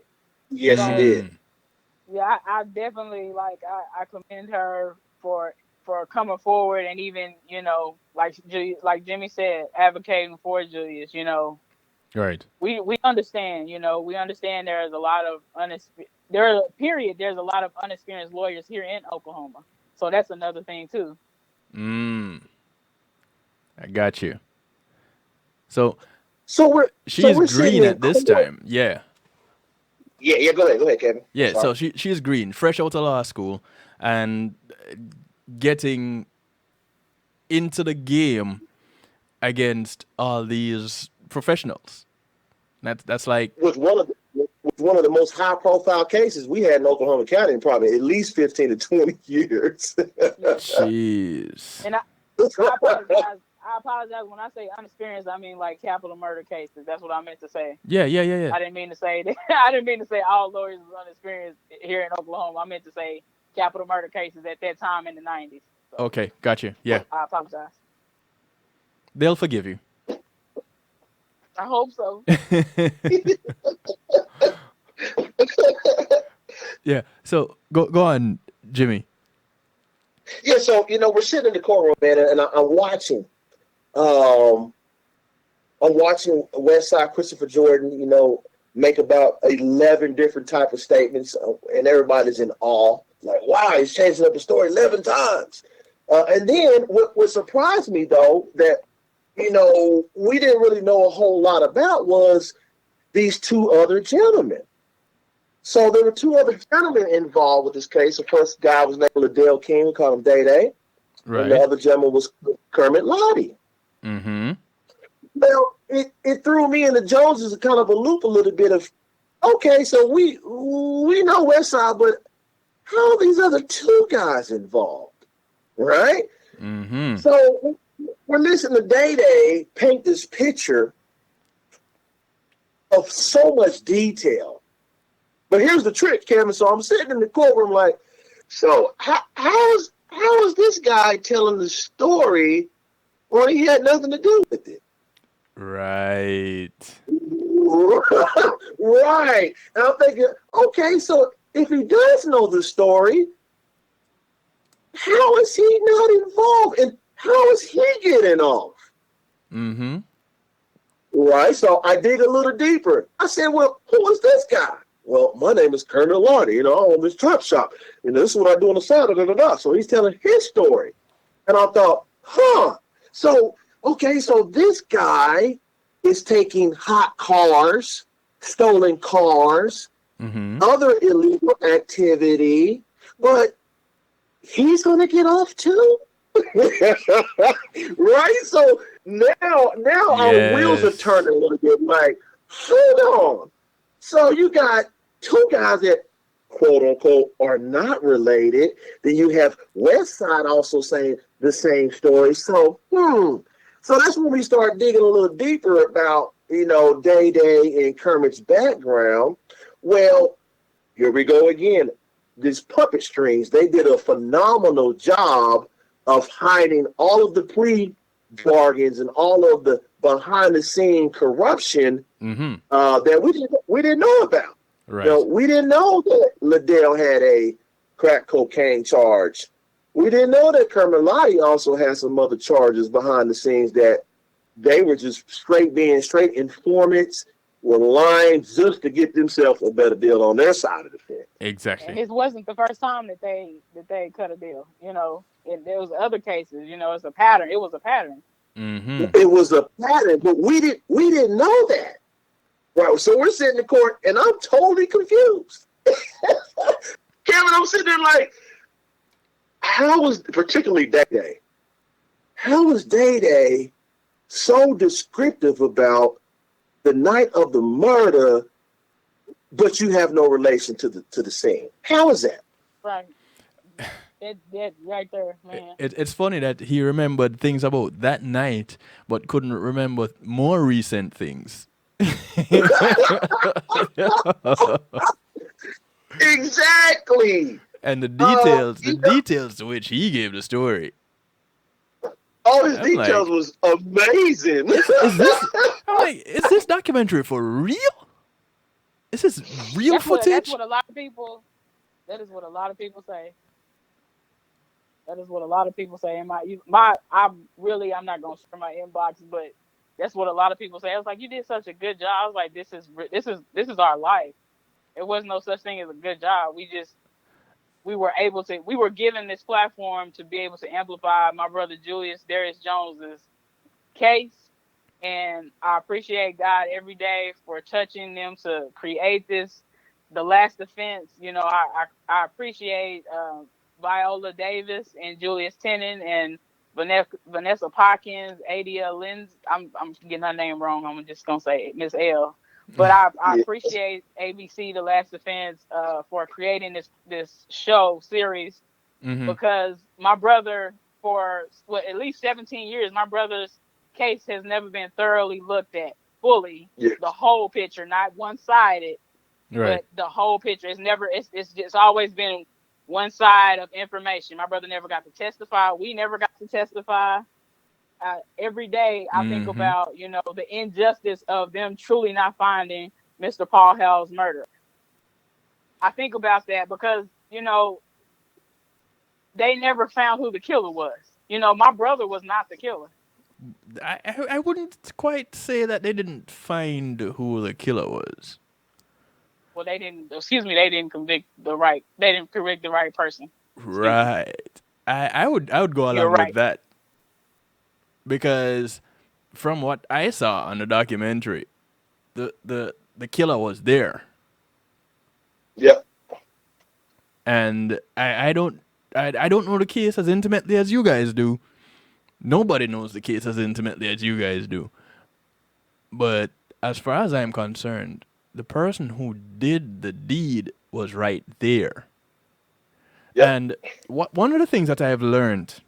Yes, she did. Yeah, I definitely I commend her for coming forward and even like Jimmy said, advocating for Julius. Right. We understand. We understand there's a lot of there's a lot of unexperienced lawyers here in Oklahoma, so that's another thing too. I got you. So she's green at this time. Yeah. Yeah. Go ahead, Kevin. Yeah. Sorry. So she's green, fresh out of law school, and getting into the game against all these professionals. That's like was one of the most high profile cases we had in Oklahoma County in probably at least 15 to 20 years. Jeez. And I apologize when I say unexperienced. I mean like capital murder cases. That's what I meant to say. Yeah. I didn't mean to say that. I didn't mean to say all lawyers were unexperienced here in Oklahoma. I meant to say capital murder cases at that time in the 90s. So, okay, got you. Yeah. I apologize. They'll forgive you. I hope so. Yeah. So go on, Jimmy. Yeah. So we're sitting in the courtroom, man, and I'm watching. I'm watching Westside Christopher Jordan, make about 11 different type of statements, and everybody's in awe. Like, wow, he's changing up the story 11 times. And then what surprised me, though, that, we didn't really know a whole lot about was these two other gentlemen. So there were two other gentlemen involved with this case. The first guy was named Liddell King, we called him Day Day. And the Right. other gentleman was Kermit Lottie. Mm-hmm. Well, it threw me and the Joneses kind of a loop a little bit of, okay, so we know West Side, but how are these other two guys involved? Right? Mm-hmm. So we're listening to Day Day paint this picture of so much detail. But here's the trick, Kevin. So I'm sitting in the courtroom like, so how is this guy telling the story when he had nothing to do with it? Right. Right. And I'm thinking, okay, so if he does know the story, how is he not involved? And how is he getting off? Mm-hmm. Right. So I dig a little deeper. I said, well, who is this guy? Well, my name is Colonel Lottie. I own this truck shop. This is what I do on the side. So he's telling his story. And I thought, So, okay, so this guy is taking hot cars, stolen cars, Mm-hmm. other illegal activity, but he's going to get off too? Right? So now our wheels are Yes. turning a little bit like, hold on. So you got two guys that quote unquote are not related. Then you have West Side also saying the same story. So so that's when we start digging a little deeper about, Day Day and Kermit's background. Well, here we go again. These puppet strings, they did a phenomenal job of hiding all of the plea bargains and all of the behind the scene corruption Mm-hmm. that we didn't know about. Right. We didn't know that Liddell had a crack cocaine charge. We didn't know that Kermit Lottie also had some other charges behind the scenes that they were just being straight informants, were lying just to get themselves a better deal on their side of the fence. And Exactly. it wasn't the first time that they cut a deal. And there was other cases. It's a pattern. It was a pattern. Mm-hmm. It was a pattern, but we didn't know that. Right. So we're sitting in court and I'm totally confused. Kevin, I'm sitting there like, how was particularly Day Day? How was Day Day so descriptive about the night of the murder, but you have no relation to the scene? How is that? Right. That right there, man. It's funny that he remembered things about that night, but couldn't remember more recent things. Exactly. And Uh, the details to which he gave the story. all his I'm details like, was amazing. is this? I'm like, is this documentary for real? Is this real That's footage? what a lot of people. That is what a lot of people say. That is what a lot of people say. In I'm not gonna share my inbox, but that's what a lot of people say. I was like, you did such a good job. I was like, this is our life. There was no such thing as a good job. We were given this platform to be able to amplify my brother Julius Jones's case. And I appreciate God every day for touching them to create this. The last defense, I appreciate Viola Davis and Julius Tennant and Vanessa Potkins, Adia Linz. I'm getting her name wrong. I'm just gonna say Miss L. But I Yeah. appreciate ABC, The Last Defense, for creating this show series, Mm-hmm. because my brother, for at least 17 years, my brother's case has never been thoroughly looked at fully, Yes. the whole picture, not one-sided, Right. but the whole picture. It's just always been one side of information. My brother never got to testify. We never got to testify. Every day I think Mm-hmm. about, the injustice of them truly not finding Mr. Paul Hell's murder. I think about that because, they never found who the killer was. My brother was not the killer. I wouldn't quite say that they didn't find who the killer was. Well, they didn't. Excuse me. They didn't convict the right. They didn't convict the right person. Excuse me. Right. I would go You're along right. with that, because from what I saw on the documentary, the killer was there, Yep. and I don't know the case as intimately as you guys do. Nobody knows the case as intimately as you guys do. But as far as I'm concerned, the person who did the deed was right there. Yep. And one of the things that I have learned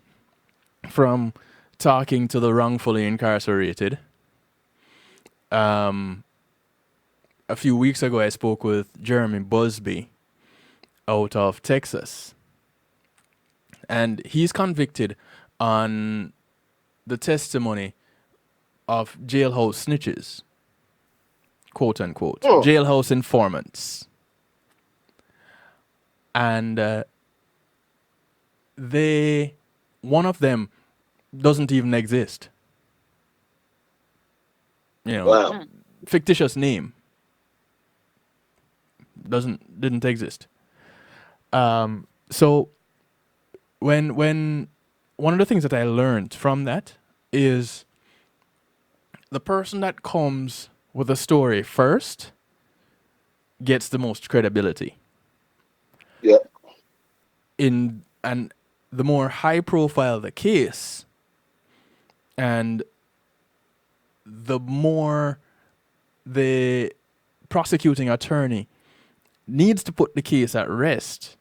from talking to the wrongfully incarcerated, a few weeks ago I spoke with Jeremy Busby out of Texas. And he's convicted on the testimony of jailhouse snitches, quote unquote, jailhouse informants. And one of them doesn't even exist. Wow. Fictitious name. Didn't exist. So when one of the things that I learned from that is the person that comes with a story first gets the most credibility. Yep. And the more high profile the case, and the more the prosecuting attorney needs to put the case at rest,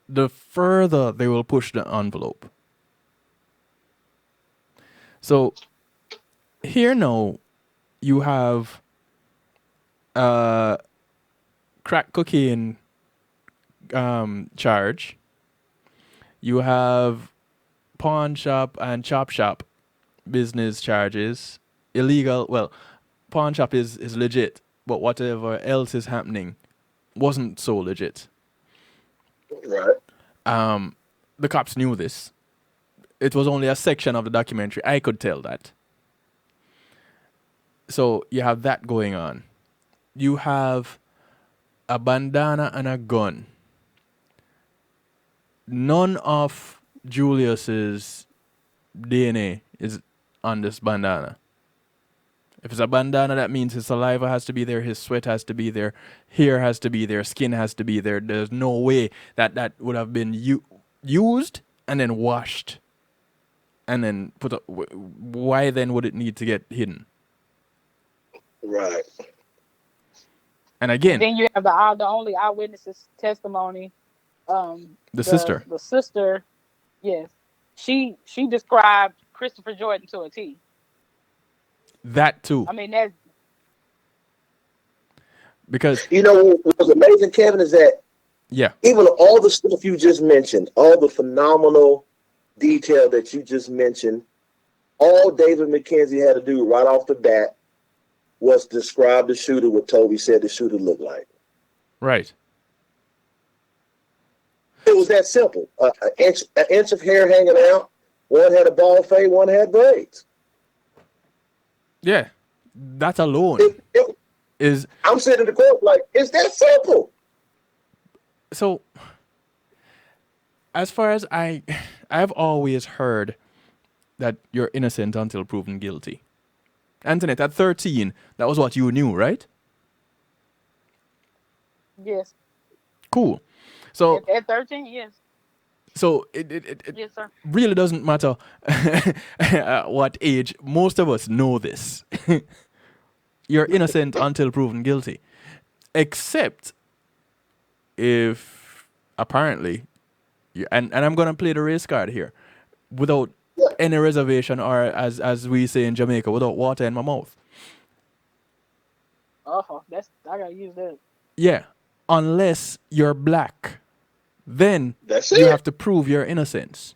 the further they will push the envelope. So here now you have crack cocaine charge. You have pawn shop and chop shop business charges. Illegal. Well, pawn shop is legit, but whatever else is happening wasn't so legit. Right. The cops knew this. It was only a section of the documentary. I could tell that. So you have that going on. You have a bandana and a gun. None of Julius's DNA is on this bandana. If it's a bandana, that means his saliva has to be there, his sweat has to be there, hair has to be there, skin has to be there. There's no way that would have been used and then washed and then put up. Why then would it need to get hidden? Right. And again, Then you have the only eyewitness's testimony. The sister. The sister, yes, she described Christopher Jordan to a T. That too. I mean, that's because what was amazing, Kevin, is that even all the stuff you just mentioned, all the phenomenal detail that you just mentioned, all David McKenzie had to do right off the bat was describe the shooter what Toby said the shooter looked like. Right. It was that simple. An inch of hair hanging out. One had a bald fade, one had braids. Yeah, that alone is. I'm sitting in the court like, it's that simple. So, as far as I've always heard that you're innocent until proven guilty. Antoinette, at 13, that was what you knew, right? yes. Cool. So At 13, yes. So it Yes, sir. really doesn't matter what age. Most of us know this. You're innocent until proven guilty. Except if apparently, and I'm going to play the race card here, without any reservation, or as we say in Jamaica, without water in my mouth. Oh, I got to use that. Yeah, unless you're black. Then you have to prove your innocence.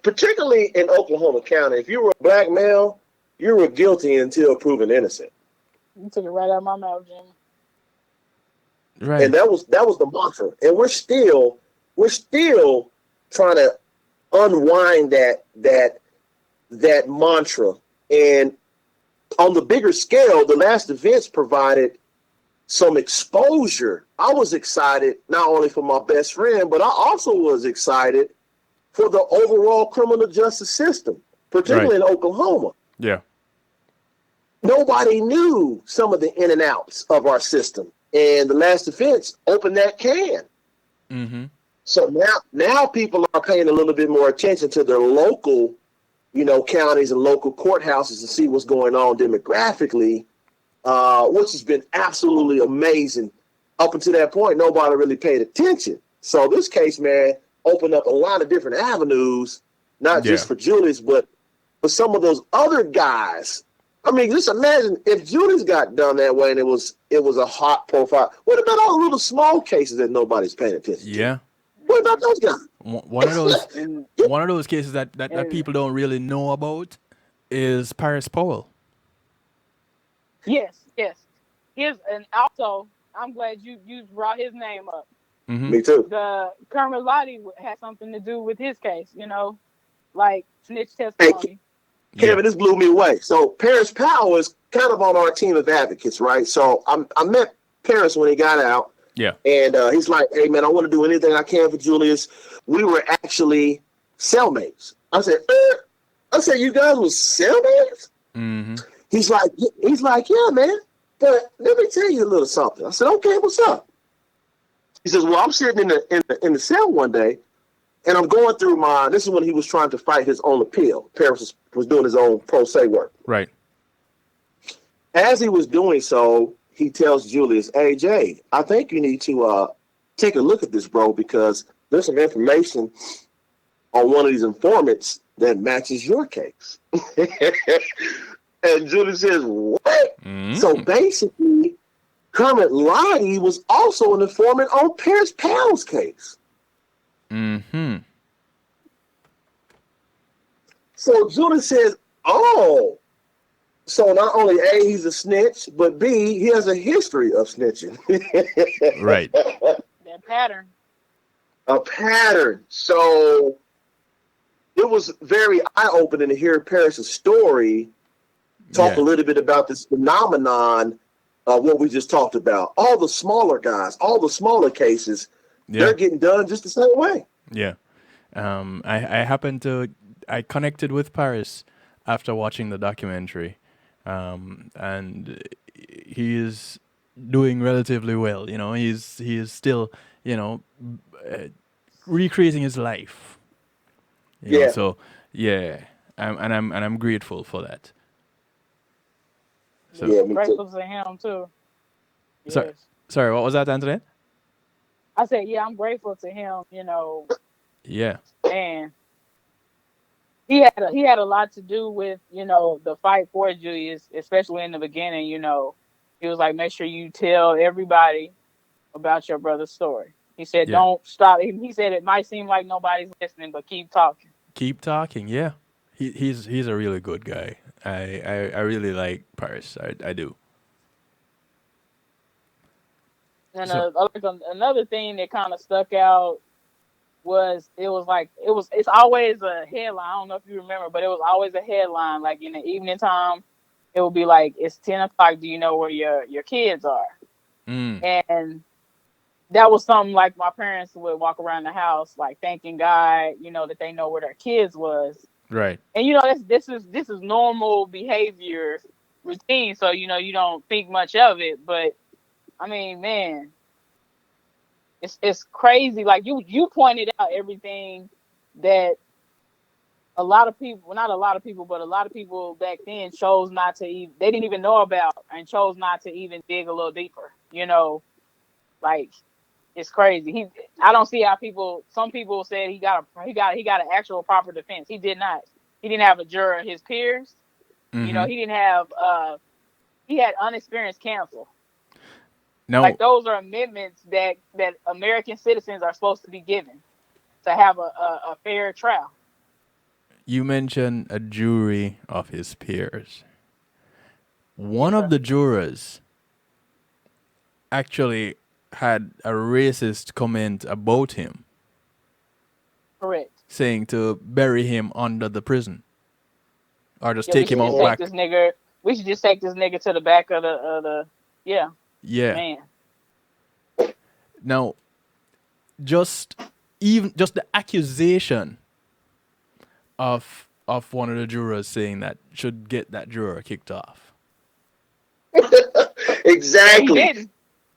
Particularly in Oklahoma County, if you were a black male, you were guilty until proven innocent. You took it right out of my mouth, Jimmy. Right. And that was the mantra. And we're still trying to unwind that mantra. And on the bigger scale, the last events provided some exposure. I was excited not only for my best friend, but I also was excited for the overall criminal justice system, particularly in Oklahoma. Yeah. Nobody knew some of the in and outs of our system, and the last defense opened that can. Mm-hmm. So now people are paying a little bit more attention to their local, counties and local courthouses to see what's going on demographically, which has been absolutely amazing. Up until that point, nobody really paid attention. So this case, man, opened up a lot of different avenues, not just for Julius, but for some of those other guys. I mean, just imagine if Julius got done that way and it was a hot profile. What about all the little small cases that nobody's paying attention to? Yeah. What about those guys? One of those cases that people don't really know about is Paris Powell. Yes. And also, I'm glad you brought his name up. Mm-hmm. Me too. The Kermit Lottie had something to do with his case, like snitch testimony. Kevin, this blew me away. So Paris Powell is kind of on our team of advocates, right? So I met Paris when he got out. Yeah. And he's like, hey, man, I want to do anything I can for Julius. We were actually cellmates. I said, you guys were cellmates? Mm-hmm. He's like, yeah, man. But let me tell you a little something. I said, okay, what's up? He says, well, I'm sitting in the cell one day, and I'm going through this is when he was trying to fight his own appeal. Paris was doing his own pro se work. Right. As he was doing so, he tells Julius, hey, Jay, I think you need to take a look at this, bro, because there's some information on one of these informants that matches your case. And Julius says, what? Mm-hmm. So basically, Kermit Lottie was also an informant on Paris Powell's case. Mm-hmm. So Julius says, oh, so not only A, he's a snitch, but B, he has a history of snitching. Right. That pattern. A pattern. So it was very eye-opening to hear Paris' story, talk a little bit about this phenomenon of what we just talked about. All the smaller guys, all the smaller cases, they're getting done just the same way. Yeah. I connected with Paris after watching the documentary. And he is doing relatively well. He is still, recreating his life. So I'm grateful for that. So, yeah, grateful to him too. Yes. Sorry, what was that, Antoinette? I said, I'm grateful to him. Yeah. And he had a lot to do with, the fight for Julius, especially in the beginning. He was like, make sure you tell everybody about your brother's story. He said, don't stop. He said, it might seem like nobody's listening, but keep talking. Keep talking. Yeah. He's a really good guy. I really like Paris. I do. And another thing that kind of stuck out was it's always a headline. I don't know if you remember, but it was always a headline. Like in the evening time, it would be like, it's 10 o'clock. Do you know where your kids are? Mm. And that was something like my parents would walk around the house, like thanking God, that they know where their kids was. Right. And this is normal behavior routine. So, you don't think much of it, but I mean, man, it's crazy. Like you pointed out everything that a lot of people, well, not a lot of people, but a lot of people back then chose not to even, they didn't even know about, and chose not to even dig a little deeper. Like it's crazy. I don't see how some people said he got an actual proper defense. He did not. He didn't have a juror, his peers. Mm-hmm. He didn't have, he had unexperienced counsel. No. Like those are amendments that American citizens are supposed to be given to have a fair trial. You mentioned a jury of his peers. One of the jurors actually had a racist comment about him. Correct. Saying to bury him under the prison. Or just take him out back. We should just take this nigga to the back of the. Yeah. Man. Now, just the accusation of one of the jurors saying that should get that juror kicked off. Exactly.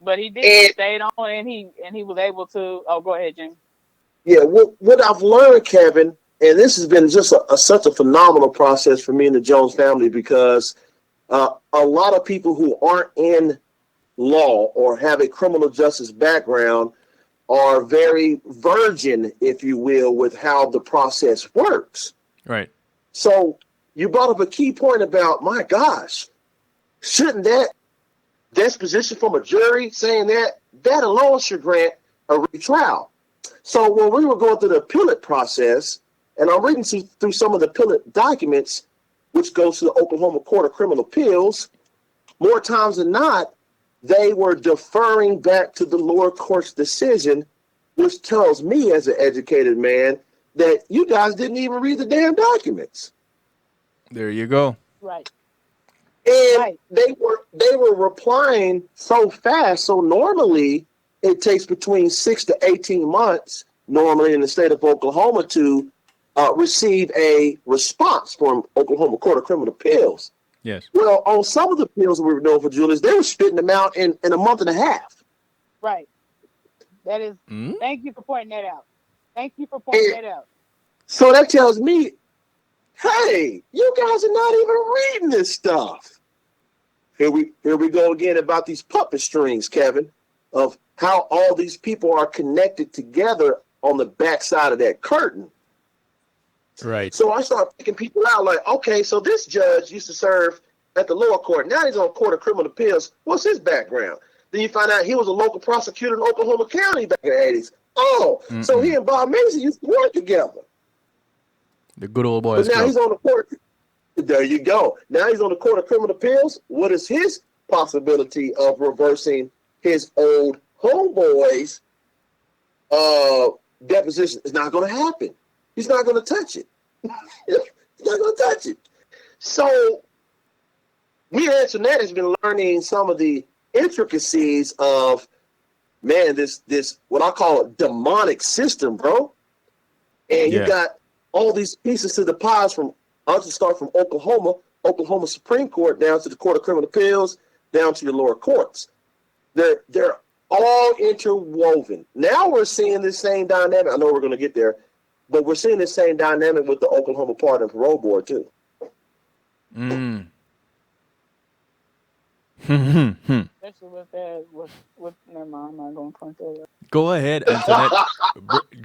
But he didn't. He And stayed on, and he was able to. Oh, go ahead, Jimmy. yeah, what I've learned, Kevin, and this has been just such a phenomenal process for me and the Jones family because a lot of people who aren't in law or have a criminal justice background are very virgin, if you will, with how the process works. Right. So you brought up a key point about, my gosh, shouldn't that disposition from a jury saying that alone should grant a retrial? So when we were going through the appellate process, and I'm reading through some of the appellate documents, which goes to the Oklahoma Court of Criminal Appeals, more times than not, they were deferring back to the lower court's decision, which tells me as an educated man that you guys didn't even read the damn documents. There you go. Right. And Right. they were replying so fast. So normally it takes between 6 to 18 months, normally in the state of Oklahoma, to receive a response from Oklahoma Court of Criminal Appeals. Yes. Well, on some of the appeals that we were doing for Julius, they were spitting them out in a month and a half. Right. That is. Thank you for pointing that out. Thank you for pointing that out. So that tells me, hey, you guys are not even reading this stuff. Here we go again about these puppet strings, Kevin, of how all these people are connected together on the backside of that curtain. Right. So I start picking people out like, okay, so this judge used to serve at the lower court. Now he's on Court of Criminal Appeals. What's his background? Then you find out he was a local prosecutor in Oklahoma County back in the 80s. Oh, so he and Bob Mason used to work together. The good old boys. But now he's on the court. There you go. Now he's on the Court of Criminal Appeals. What is his possibility of reversing his old homeboy's deposition? It's not going to happen. He's not going to touch it. He's not going to touch it. So me and Antoinette has been learning some of the intricacies of, man, this what I call a demonic system, bro. And you got all these pieces to the pies from, I'll just start from Oklahoma Supreme Court down to the Court of Criminal Appeals, down to your lower courts. They're all interwoven. Now we're seeing this same dynamic. I know we're going to get there, but we're seeing this same dynamic with the Oklahoma Pardon and Parole Board too. Especially with that, with never mind, I'm not going to point that out. Go ahead, Antoinette.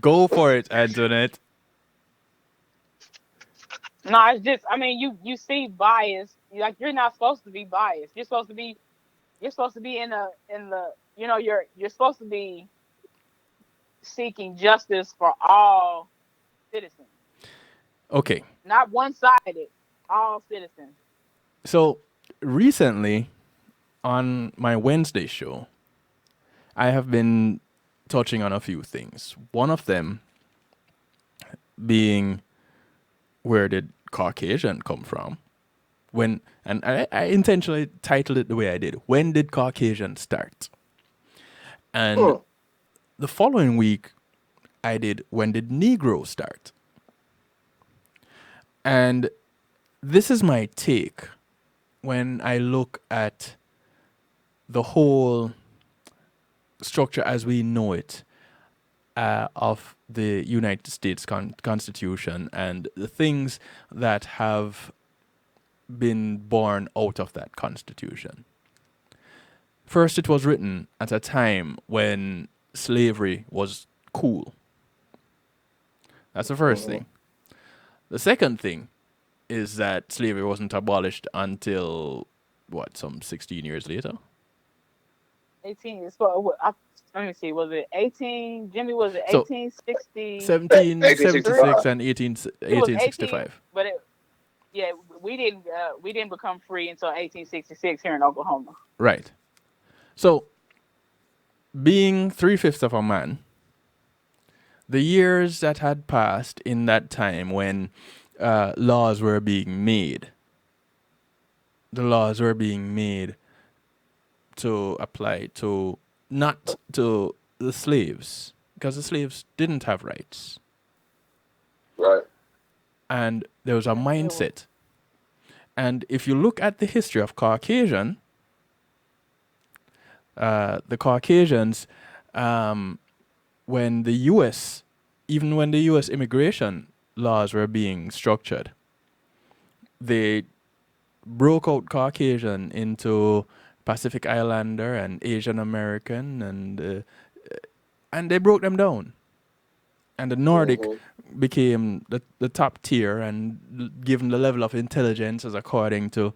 Go for it, Antoinette. No, it's just, I mean, you see bias. Like, you're not supposed to be biased. You're supposed to be in the you're supposed to be seeking justice for all citizens. Okay. Not one-sided, all citizens. So recently on my Wednesday show, I have been touching on a few things. One of them being, where did Caucasian come from? I intentionally titled it the way I did. When did Caucasian start? And the following week, I did, when did Negro start? And this is my take when I look at the whole structure as we know it of the United States Constitution and the things that have been born out of that Constitution. First, it was written at a time when slavery was cool. That's the first thing. The second thing is that slavery wasn't abolished until, some 16 years later? 18 is for, let me see, was it 18? Jimmy, was it 1860? 1776 and 1865. But we didn't become free until 1866 here in Oklahoma. Right. So, being 3/5 of a man, the years that had passed in that time when laws were being made, the laws were being made to apply to not to the slaves, because the slaves didn't have rights. Right. And there was a mindset. And if you look at the history of Caucasian, the Caucasians, when the U.S., even when the U.S. immigration laws were being structured, they broke out Caucasian into Pacific Islander and Asian American, and they broke them down. And the Nordic became the top tier, and given the level of intelligence as according to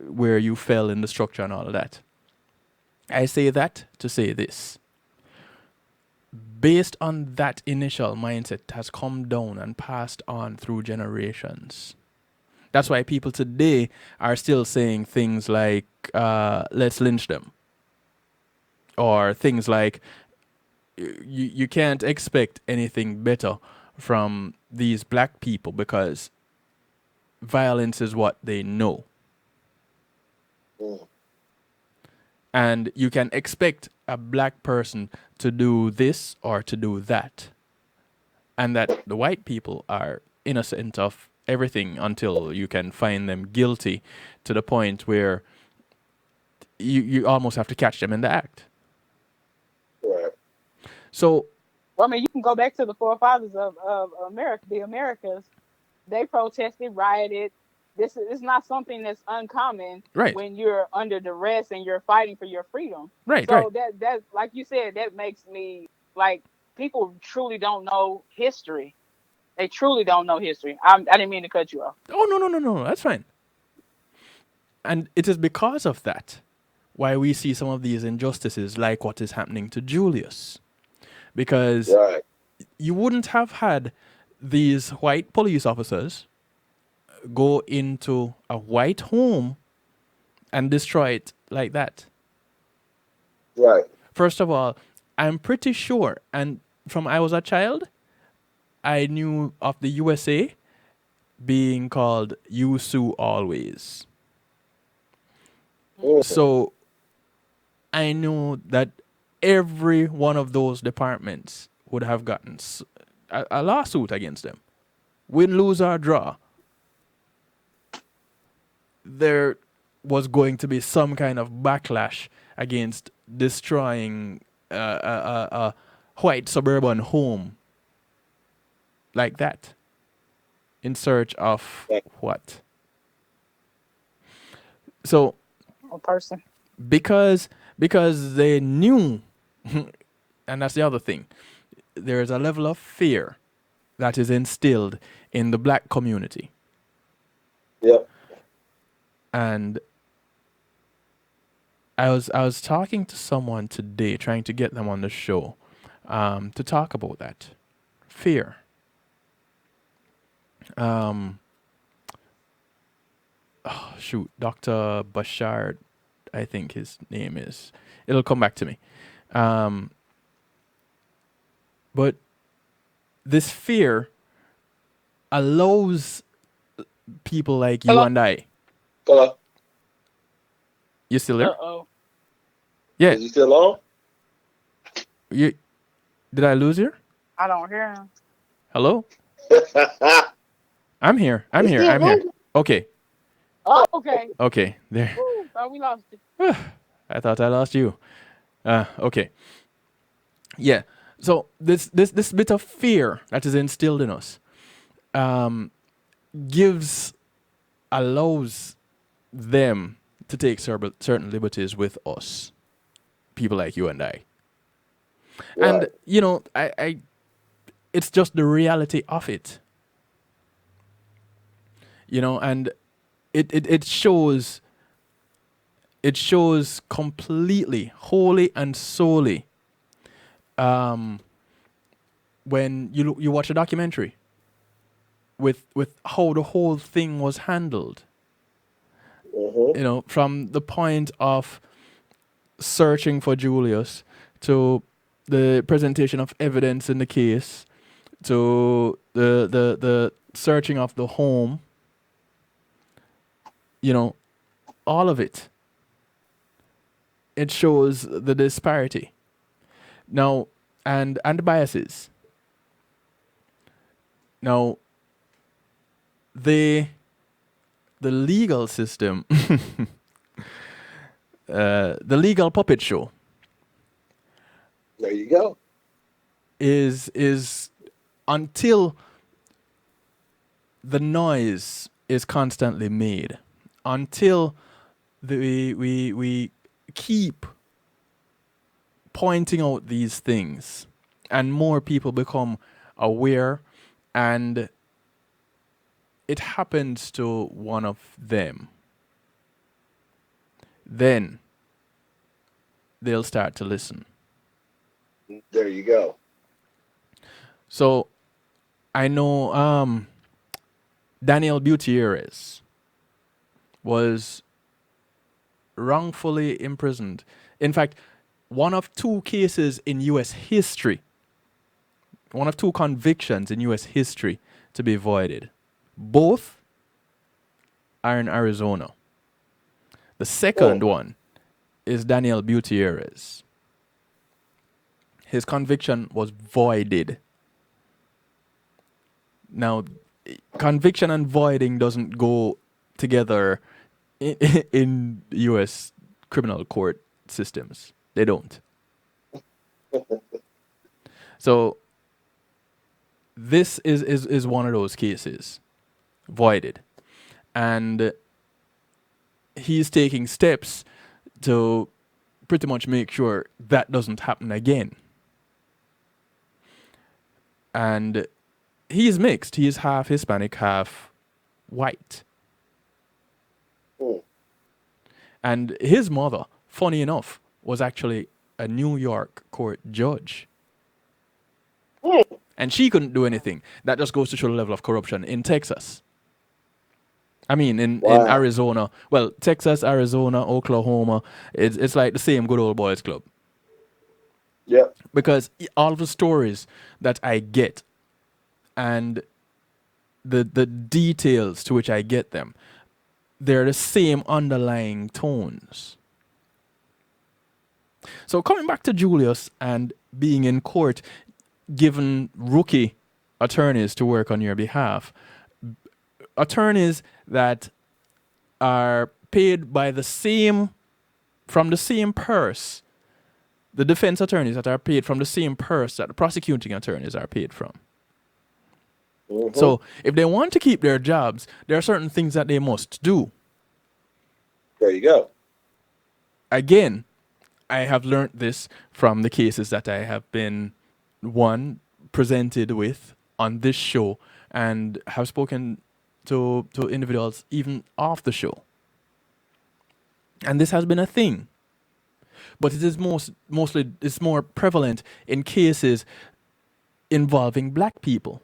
where you fell in the structure and all of that. I say that to say this. Based on that initial mindset has come down and passed on through generations. That's why people today are still saying things like, let's lynch them. Or things like, you can't expect anything better from these black people because violence is what they know. And you can expect a black person to do this or to do that. And that the white people are innocent of everything until you can find them guilty to the point where you almost have to catch them in the act. Right. So, well, I mean, you can go back to the forefathers of America, the Americas. They protested, rioted. This is not something that's uncommon, right, when you're under duress and you're fighting for your freedom. Right, so right. that like you said, that makes me like, people truly don't know history. They truly don't know history. I didn't mean to cut you off. Oh, no. That's fine. And it is because of that why we see some of these injustices like what is happening to Julius. Because Right. you wouldn't have had these white police officers go into a white home and destroy it like that. Right. First of all, I'm pretty sure, and from I was a child, I knew of the USA being called "You Sue Always." So I knew that every one of those departments would have gotten a lawsuit against them. Win, lose, or draw, there was going to be some kind of backlash against destroying a white suburban home like that in search of what? So, A person. because they knew, and that's the other thing, there is a level of fear that is instilled in the black community. Yep. And I was talking to someone today, trying to get them on the show, to talk about that fear. Dr. Bashard, I think his name is. It'll come back to me. But this fear allows people like you and I. Hello. You still there? Uh-oh. Yeah. Is he still on? Did I lose you? I don't hear him. Hello? I'm here. I'm here. Okay. Oh, okay. Okay. There. Ooh, thought we lost it. I thought I lost you. Okay. Yeah. So this bit of fear that is instilled in us allows them to take certain liberties with us, people like you and I. Right. And I it's just the reality of it. And it shows completely, wholly and solely when you watch a documentary with how the whole thing was handled. From the point of searching for Julius to the presentation of evidence in the case to the searching of the home, all of it it shows the disparity. Now, and the biases. Now, the legal system, the legal puppet show. There you go. Is until the noise is constantly made, until we keep pointing out these things, and more people become aware, and it happens to one of them, then they'll start to listen. There you go. So I know Daniel Gutierrez was wrongfully imprisoned. In fact, one of two cases in U.S. history, one of two convictions in U.S. history to be voided. Both are in Arizona. The second one is Daniel Gutierrez. His conviction was voided. Now, conviction and voiding doesn't go together in U.S. criminal court systems. They don't. So this is one of those cases, voided. And he's taking steps to pretty much make sure that doesn't happen again. And he is mixed. He is half Hispanic, half white. And his mother, funny enough, was actually a New York court judge. And she couldn't do anything. That just goes to show the level of corruption in Texas. I mean, in Arizona. Well, Texas, Arizona, Oklahoma, it's like the same good old boys club. Yeah. Because all of the stories that I get and the details to which I get them, they're the same underlying tones. So coming back to Julius and being in court, given rookie attorneys to work on your behalf, attorneys that are paid by from the same purse, the defense attorneys that are paid from the same purse that the prosecuting attorneys are paid from. So if they want to keep their jobs, there are certain things that they must do. There you go. Again, I have learned this from the cases that I have been, presented with on this show, and have spoken to individuals even off the show. And this has been a thing. But it is mostly it's more prevalent in cases involving black people.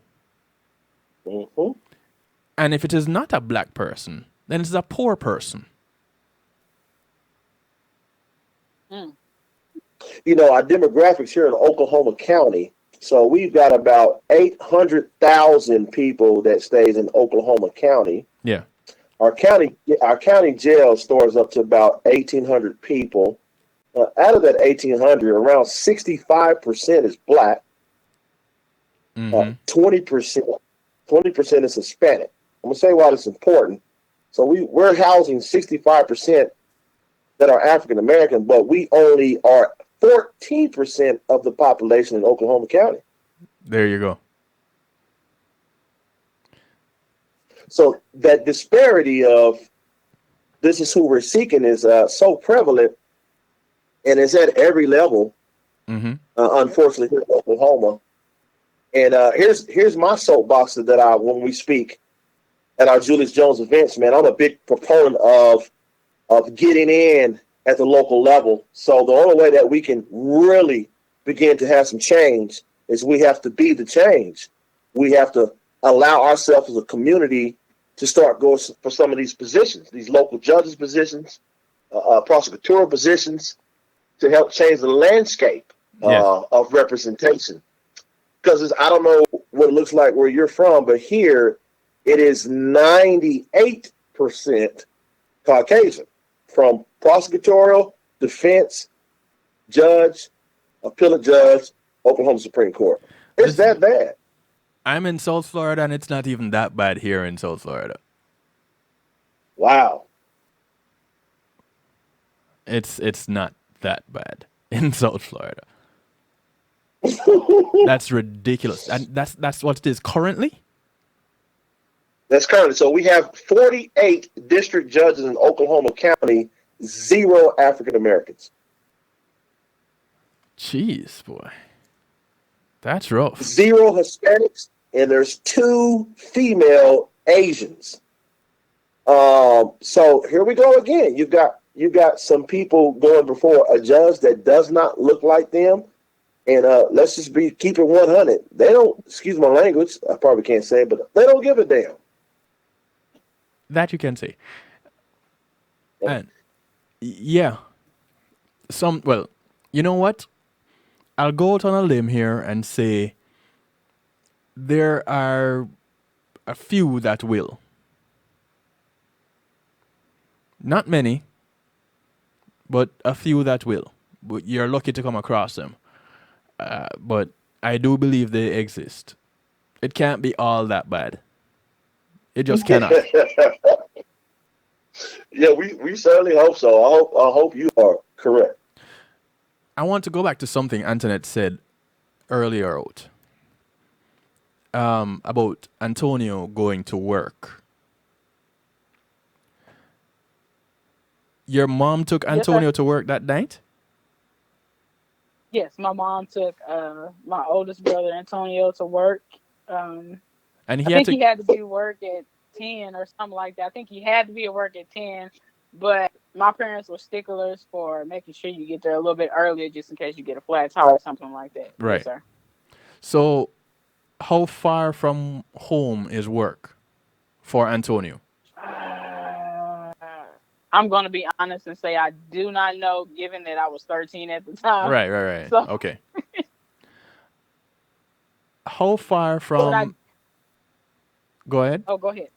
And if it is not a black person, then it's a poor person. You know, our demographics here in Oklahoma County, so we've got about 800,000 people that stays in Oklahoma County. Yeah. Our county jail stores up to about 1,800 people. Out of that 1,800, around 65% is black. 20% is Hispanic. I'm gonna say why this is important. So we're housing 65% that are African American, but we only are 14% of the population in Oklahoma County. There you go. So that disparity of this is who we're seeking is so prevalent, and it's at every level. Unfortunately, here in Oklahoma. And here's my soapbox that when we speak at our Julius Jones events, man, I'm a big proponent of getting in at the local level. So the only way that we can really begin to have some change is we have to be the change. We have to allow ourselves as a community to start going for some of these positions, these local judges positions, prosecutorial positions, to help change the landscape of representation. Because I don't know what it looks like where you're from, but here it is 98% Caucasian, from prosecutorial defense judge, appellate judge, Oklahoma Supreme Court. It's that bad. I'm in South Florida, and it's not even that bad here in South Florida. Wow. It's not that bad in South Florida. That's ridiculous. And that's what it is currently? That's currently. So we have 48 district judges in Oklahoma County, 0 African Americans. Jeez, boy. That's rough. 0 Hispanics, and there's 2 female Asians. So here we go again. You've got some people going before a judge that does not look like them. And let's just keep it 100. They don't, excuse my language, I probably can't say it, but they don't give a damn. That you can say. And yeah. Well, you know what? I'll go out on a limb here and say there are a few that will. Not many, but a few that will. But you're lucky to come across them. But I do believe they exist. It can't be all that bad. It just cannot. Yeah, we certainly hope so. I hope you are correct. I want to go back to something Antoinette said earlier out about Antonio going to work. Your mom took Antonio to work that night? Yes, my mom took my oldest brother Antonio to work. And I think he had to be at work at 10 or something like that. I think he had to be at work at 10, but my parents were sticklers for making sure you get there a little bit earlier just in case you get a flat tire or something like that. Right. Yes, sir. So, how far from home is work for Antonio? I'm going to be honest and say I do not know, given that I was 13 at the time. Right. So, okay. How far from... Go ahead. Oh, go ahead.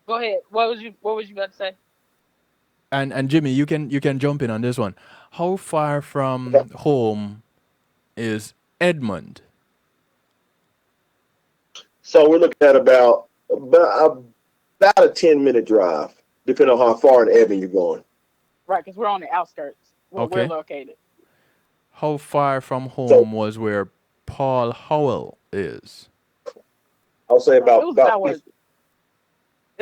Go ahead. What was you about to say? And Jimmy, you can jump in on this one. How far from home is Edmond? So we're looking at about a 10-minute drive, depending on how far in Edmond you're going. Right, because we're on the outskirts where we're located. How far from home was where Paul Howell is? I'll say it was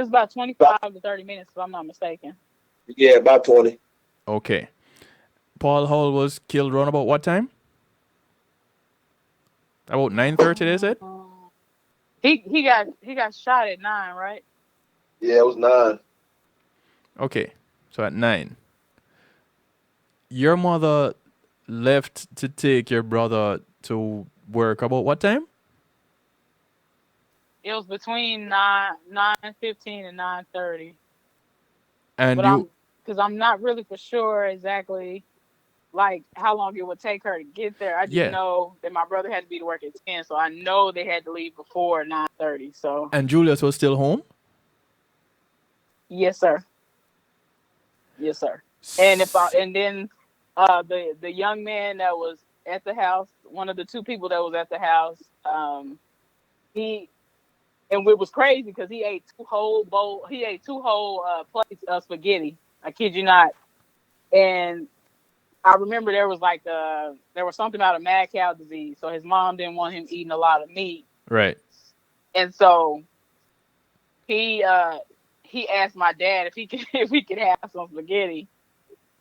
about 25 to 30 minutes, if I'm not mistaken. Yeah, about 20. Okay. Paul Howell was killed around about what time? About 9:30, they said? He got shot at 9, right? Yeah, it was 9. Okay, so at 9. Your mother left to take your brother to work about what time? It was between 9:15 and 9:30. And because I'm not really for sure exactly like how long it would take her to get there. I just know that my brother had to be to work at 10, so I know they had to leave before 9:30. So. And Julius was still home? Yes, sir. Yes, sir. And then the young man that was at the house, one of the 2 people that was at the house, and it was crazy because he ate 2 whole plates of spaghetti. I kid you not. And I remember there was something about a mad cow disease, so his mom didn't want him eating a lot of meat. Right. And so he asked my dad if we could have some spaghetti,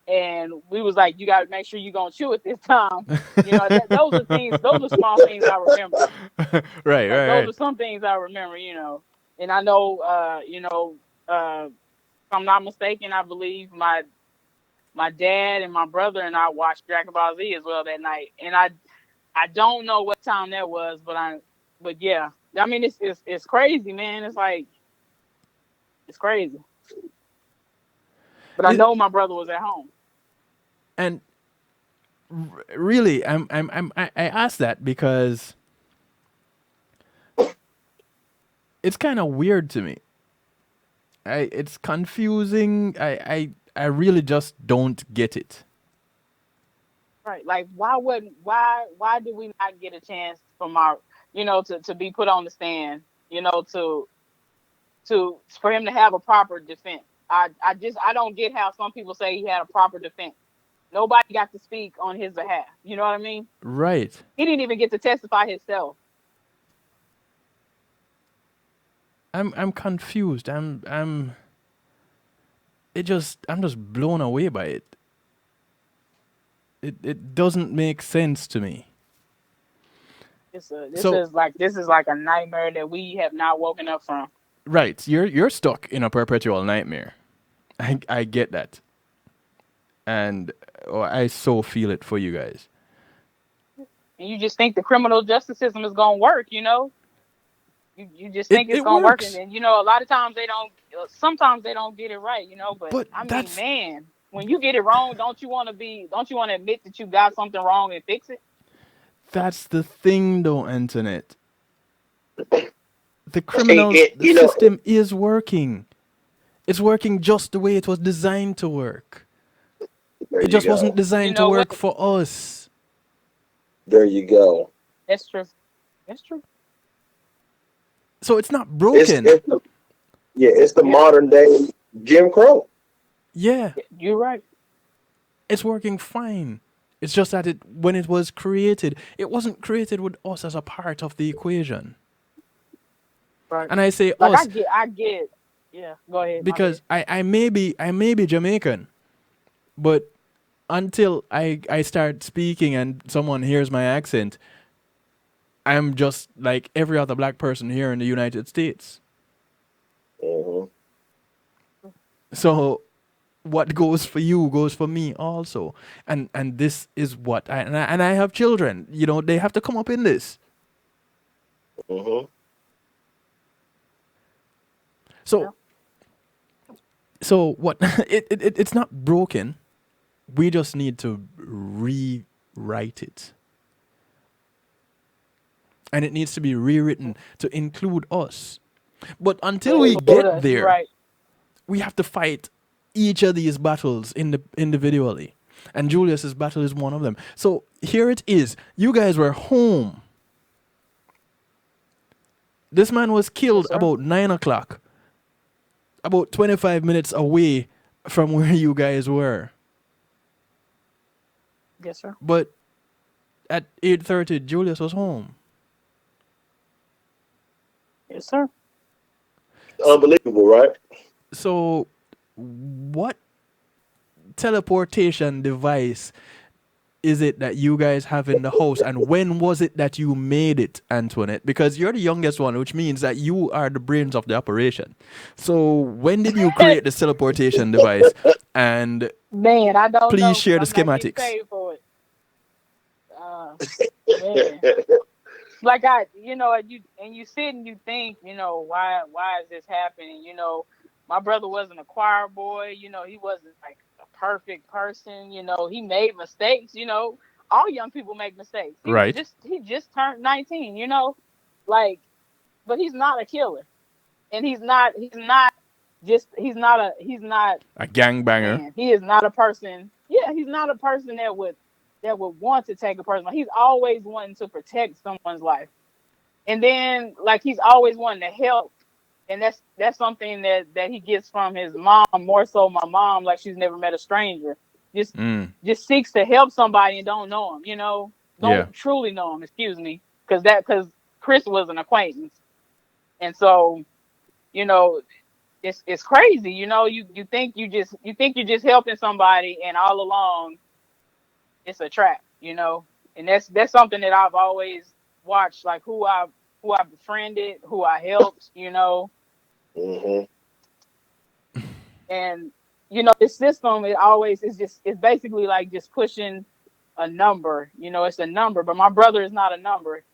and we was like, "You got to make sure you're gonna chew it this time." You know, those are small things I remember. Right. Those are some things I remember. You know, and I know, if I'm not mistaken, I believe my dad and my brother and I watched Dragon Ball Z as well that night, and I don't know what time that was, but yeah, I mean it's crazy, man. It's like it's crazy, but I know my brother was at home. And really, I asked that because it's kind of weird to me. It's confusing. I really just don't get it. right. Like why did we not get a chance from our to be put on the stand, for him to have a proper defense. I don't get how some people say he had a proper defense. Nobody got to speak on his behalf. You know what I mean? Right. He didn't even get to testify himself. I'm confused. I'm just blown away by it. It doesn't make sense to me. So This is like a nightmare that we have not woken up from. right, you're stuck in a perpetual nightmare. I get that. And I so feel it for you guys. And you just think the criminal justice system is gonna work, You just It think it's it gonna work, and works. then a lot of times they don't. Sometimes they don't get it right, But But I mean, that's man, when you get it wrong, don't you want to be? Don't you want to admit that you got something wrong and fix it? that's the thing though, Antoinette. The You know, system is working. It's working just the way it was designed to work. there It you just wasn't go. You designed to know what? work for us. There you go. That's true. That's true. So it's not It's, broken. it's the, yeah, it's the Yeah, modern day Jim Crow. Yeah, you're right. it's working fine. It's just that when it was created, it wasn't created with us as a part of the equation. Right. And I say Like us I get. Yeah. Go ahead. My bad. because I may be Jamaican, but until I start speaking and someone hears my accent, I'm just like every other black person here in the United States. Hmm. So what goes for you goes for me also. And this is what I have children. They have to come up in this. Hmm. Yeah. So what it's not broken. We just need to rewrite it. And it needs to be rewritten to include us. But until we Include get us. You're there, right. we have to fight each of these battles individually. And Julius's battle is one of them. So here it is. You guys were home. This man was Yes, killed sir. about 9 o'clock, about 25 minutes away from where you guys were. Yes, sir. But at 8:30, Julius was home. Yes, sir. So, Unbelievable, right? so what teleportation device is it that you guys have in the house, and when was it that you made it, Antoinette? Because you're the youngest one, which means that you are the brains of the operation. So when did you create this teleportation device? And Man, I don't please know because share the I'm not getting schematics. paid for it. Uh, man, like you sit and you think, why is this happening? My brother wasn't a choir boy. He wasn't like a perfect person. He made mistakes. All young people make mistakes. Right. He just turned 19. Like, but he's not a killer, and he's not. A gangbanger. Man, he is not a person. Yeah, he's not a person that would want to take a person. Like, he's always wanting to protect someone's life, and then like he's always wanting to help, and that's something that he gets from his mom, more so my mom. Like, she's never met a stranger. Just Mm. just seeks to help somebody and don't know him. Yeah. Don't truly know him. Excuse me, because Chris was an acquaintance, and so you know it's crazy. You think you're just helping somebody, and all along it's a trap. And that's something that I've always watched, like who I befriended, who I helped. Hmm. And this system, it's basically like just pushing a number. It's a number, but my brother is not a number.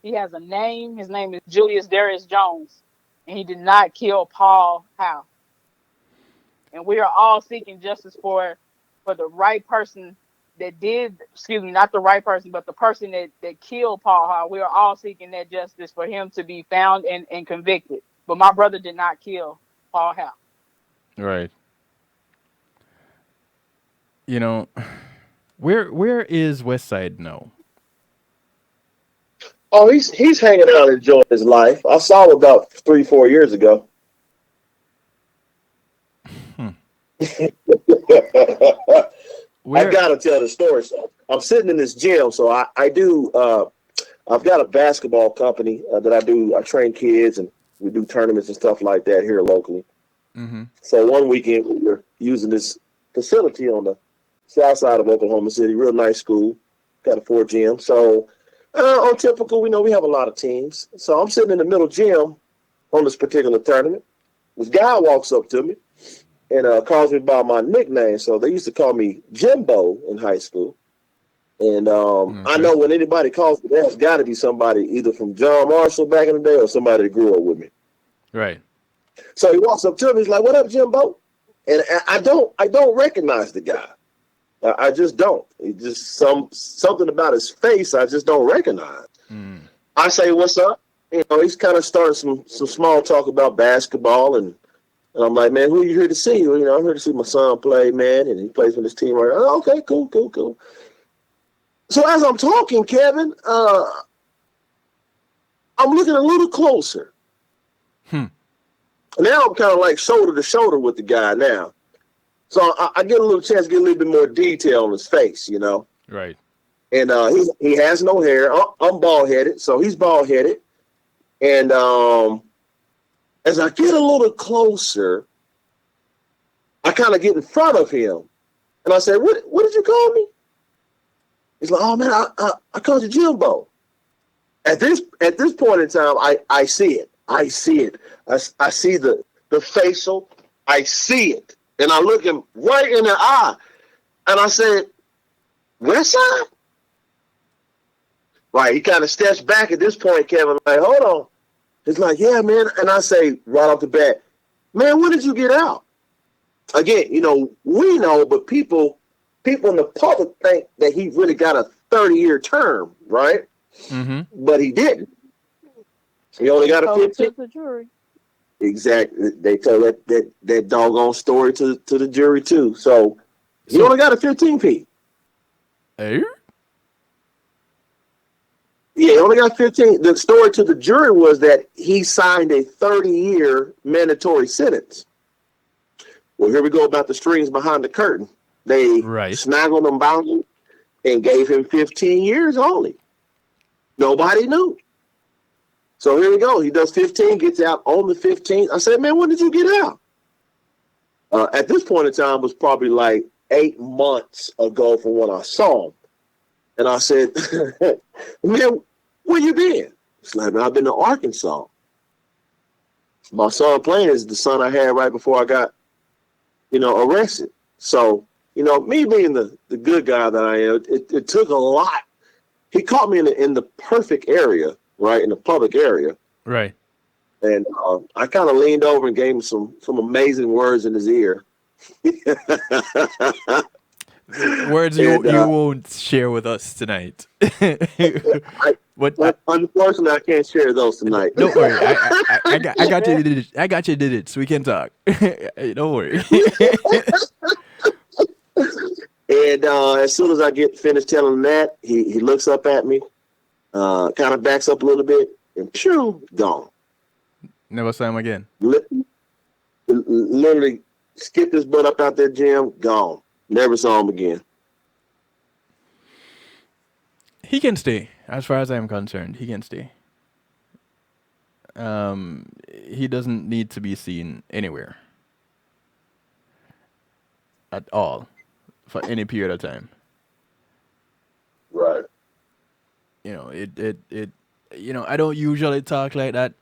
He has a name. His name is Julius Jones, and he did not kill Paul Howe. And we are all seeking justice for the right person that did, excuse me, not the right person, but the person that killed Paul Howe. We are all seeking that justice for him to be found and convicted. But my brother did not kill Paul Howe. Right. You know, Where is Westside now? Oh, he's hanging out enjoying his life. I saw him about 3-4 years ago. I Where? gotta tell the story. So I'm sitting in this gym, so I do. I've got a basketball company that I do. I train kids and we do tournaments and stuff like that here locally. Mm-hmm. So one weekend we were using this facility on the south side of Oklahoma City, real nice school, got a 4 gym. So on typical, we know we have a lot of teams. So I'm sitting in the middle gym on this particular tournament. This guy walks up to me and calls me by my nickname. So they used to call me Jimbo in high school. And I know when anybody calls me, there's got to be somebody either from John Marshall back in the day or somebody that grew up with me. Right. So he walks up to me. He's like, "What up, Jimbo?" And I don't recognize the guy. I just don't. It just something about his face I just don't recognize. I say, "What's up?" You know, he's kind of starting some small talk about basketball, and I'm like, "Man, who are you here to see?" You know, I'm here to see my son play, man, and he plays with his team right now. Oh, okay, cool. So as I'm talking, Kevin, I'm looking a little closer. Now I'm kind of like shoulder to shoulder with the guy now. So I get a little chance to get a little bit more detail on his face, you know. Right. And he has no hair. I'm bald-headed, so he's bald-headed. And as I get a little closer, I kind of get in front of him. And I said, what did you call me? He's like, "Oh, man, I called you Jimbo." At this point in time, I see it. I see it. I see the facial. I see it. And I look him right in the eye. And I said, "Westside?" Right. He kind of steps back at this point, Kevin, like, "Hold on." He's like, "Yeah, man." And I say right off the bat, "Man, when did you get out?" Again, you know, we know, but people in the public think that he really got a 30-year term, right? But he didn't. He only got a 15. The jury. Exactly. They tell that doggone story to the jury too. So he only got a 15P. Eh? Yeah, he only got 15. The story to the jury was that he signed a 30-year mandatory sentence. Well, here we go about the strings behind the curtain. They snaggled him bound and gave him 15 years only. Nobody knew. So here we go. He does 15, gets out on the 15th. I said, "Man, when did you get out?" At this point in time, it was probably like 8 months ago from when I saw him. And I said, "Man, where you been?" He's like, "Man, I've been to Arkansas. My son playing is the son I had right before I got, arrested." So, me being the good guy that I am, it took a lot. He caught me in the perfect area, right, in the public area. Right. And I kind of leaned over and gave him some amazing words in his ear. Words you won't share with us tonight. Unfortunately, I can't share those tonight. Don't worry. I got you did it. I got you did it, so we can talk. Don't worry. And as soon as I get finished telling him that, he looks up at me, kind of backs up a little bit, and phew, gone. Never saw him again. Literally skipped his butt up out that gym, gone. Never saw him again. He can stay, as far as I'm concerned. He can stay. He doesn't need to be seen anywhere at all for any period of time. Right. I don't usually talk like that,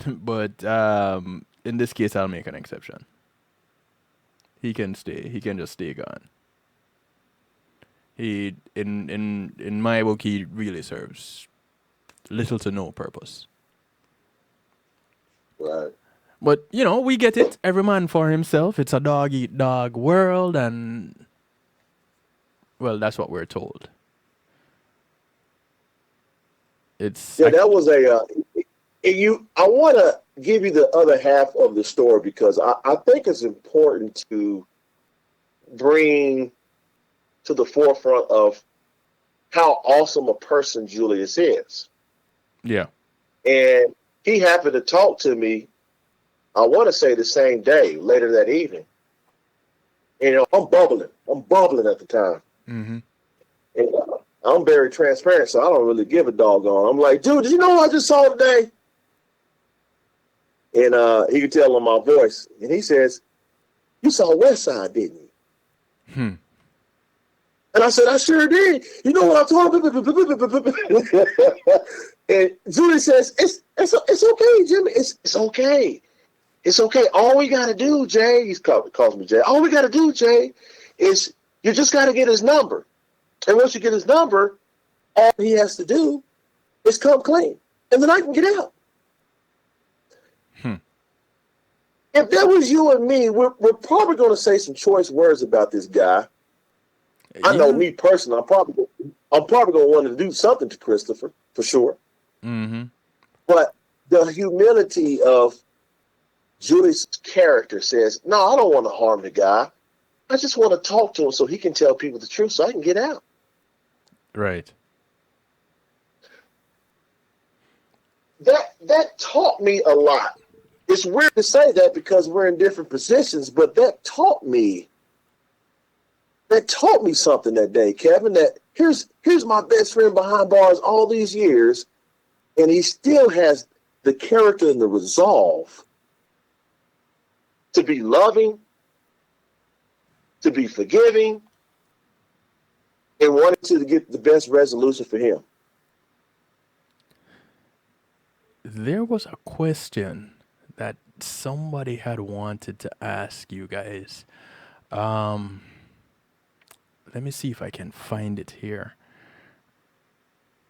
but in this case, I'll make an exception. He can stay. He can just stay gone. He, in my book, he really serves little to no purpose. Right. But, we get it. Every man for himself. It's a dog-eat-dog world, and, well, that's what we're told. That was I want to give you the other half of the story because I think it's important to bring to the forefront of how awesome a person Julius is. Yeah. And he happened to talk to me, I want to say the same day, later that evening. And, I'm bubbling at the time. Mm-hmm. And I'm very transparent, so I don't really give a doggone. I'm like, dude, did you know what I just saw today? And he could tell on my voice. And he says, you saw West Side, didn't you? And I said, I sure did. You know what I'm talking about? And Julie says, it's okay, Jimmy. It's okay. It's okay. All we got to do, Jay, calls me Jay. All we got to do, Jay, is you just got to get his number. And once you get his number, all he has to do is come clean. And then I can get out. If that was you and me, we're probably going to say some choice words about this guy. I know me personally, I'm probably going to want to do something to Christopher, for sure. Mm-hmm. But the humility of Julius' character says, no, I don't want to harm the guy. I just want to talk to him so he can tell people the truth so I can get out. Right. That taught me a lot. It's weird to say that because we're in different positions, but that taught me something that day, Kevin, that here's my best friend behind bars all these years, and he still has the character and the resolve to be loving, to be forgiving, and wanting to get the best resolution for him. There was a question that somebody had wanted to ask you guys. Let me see if I can find it here.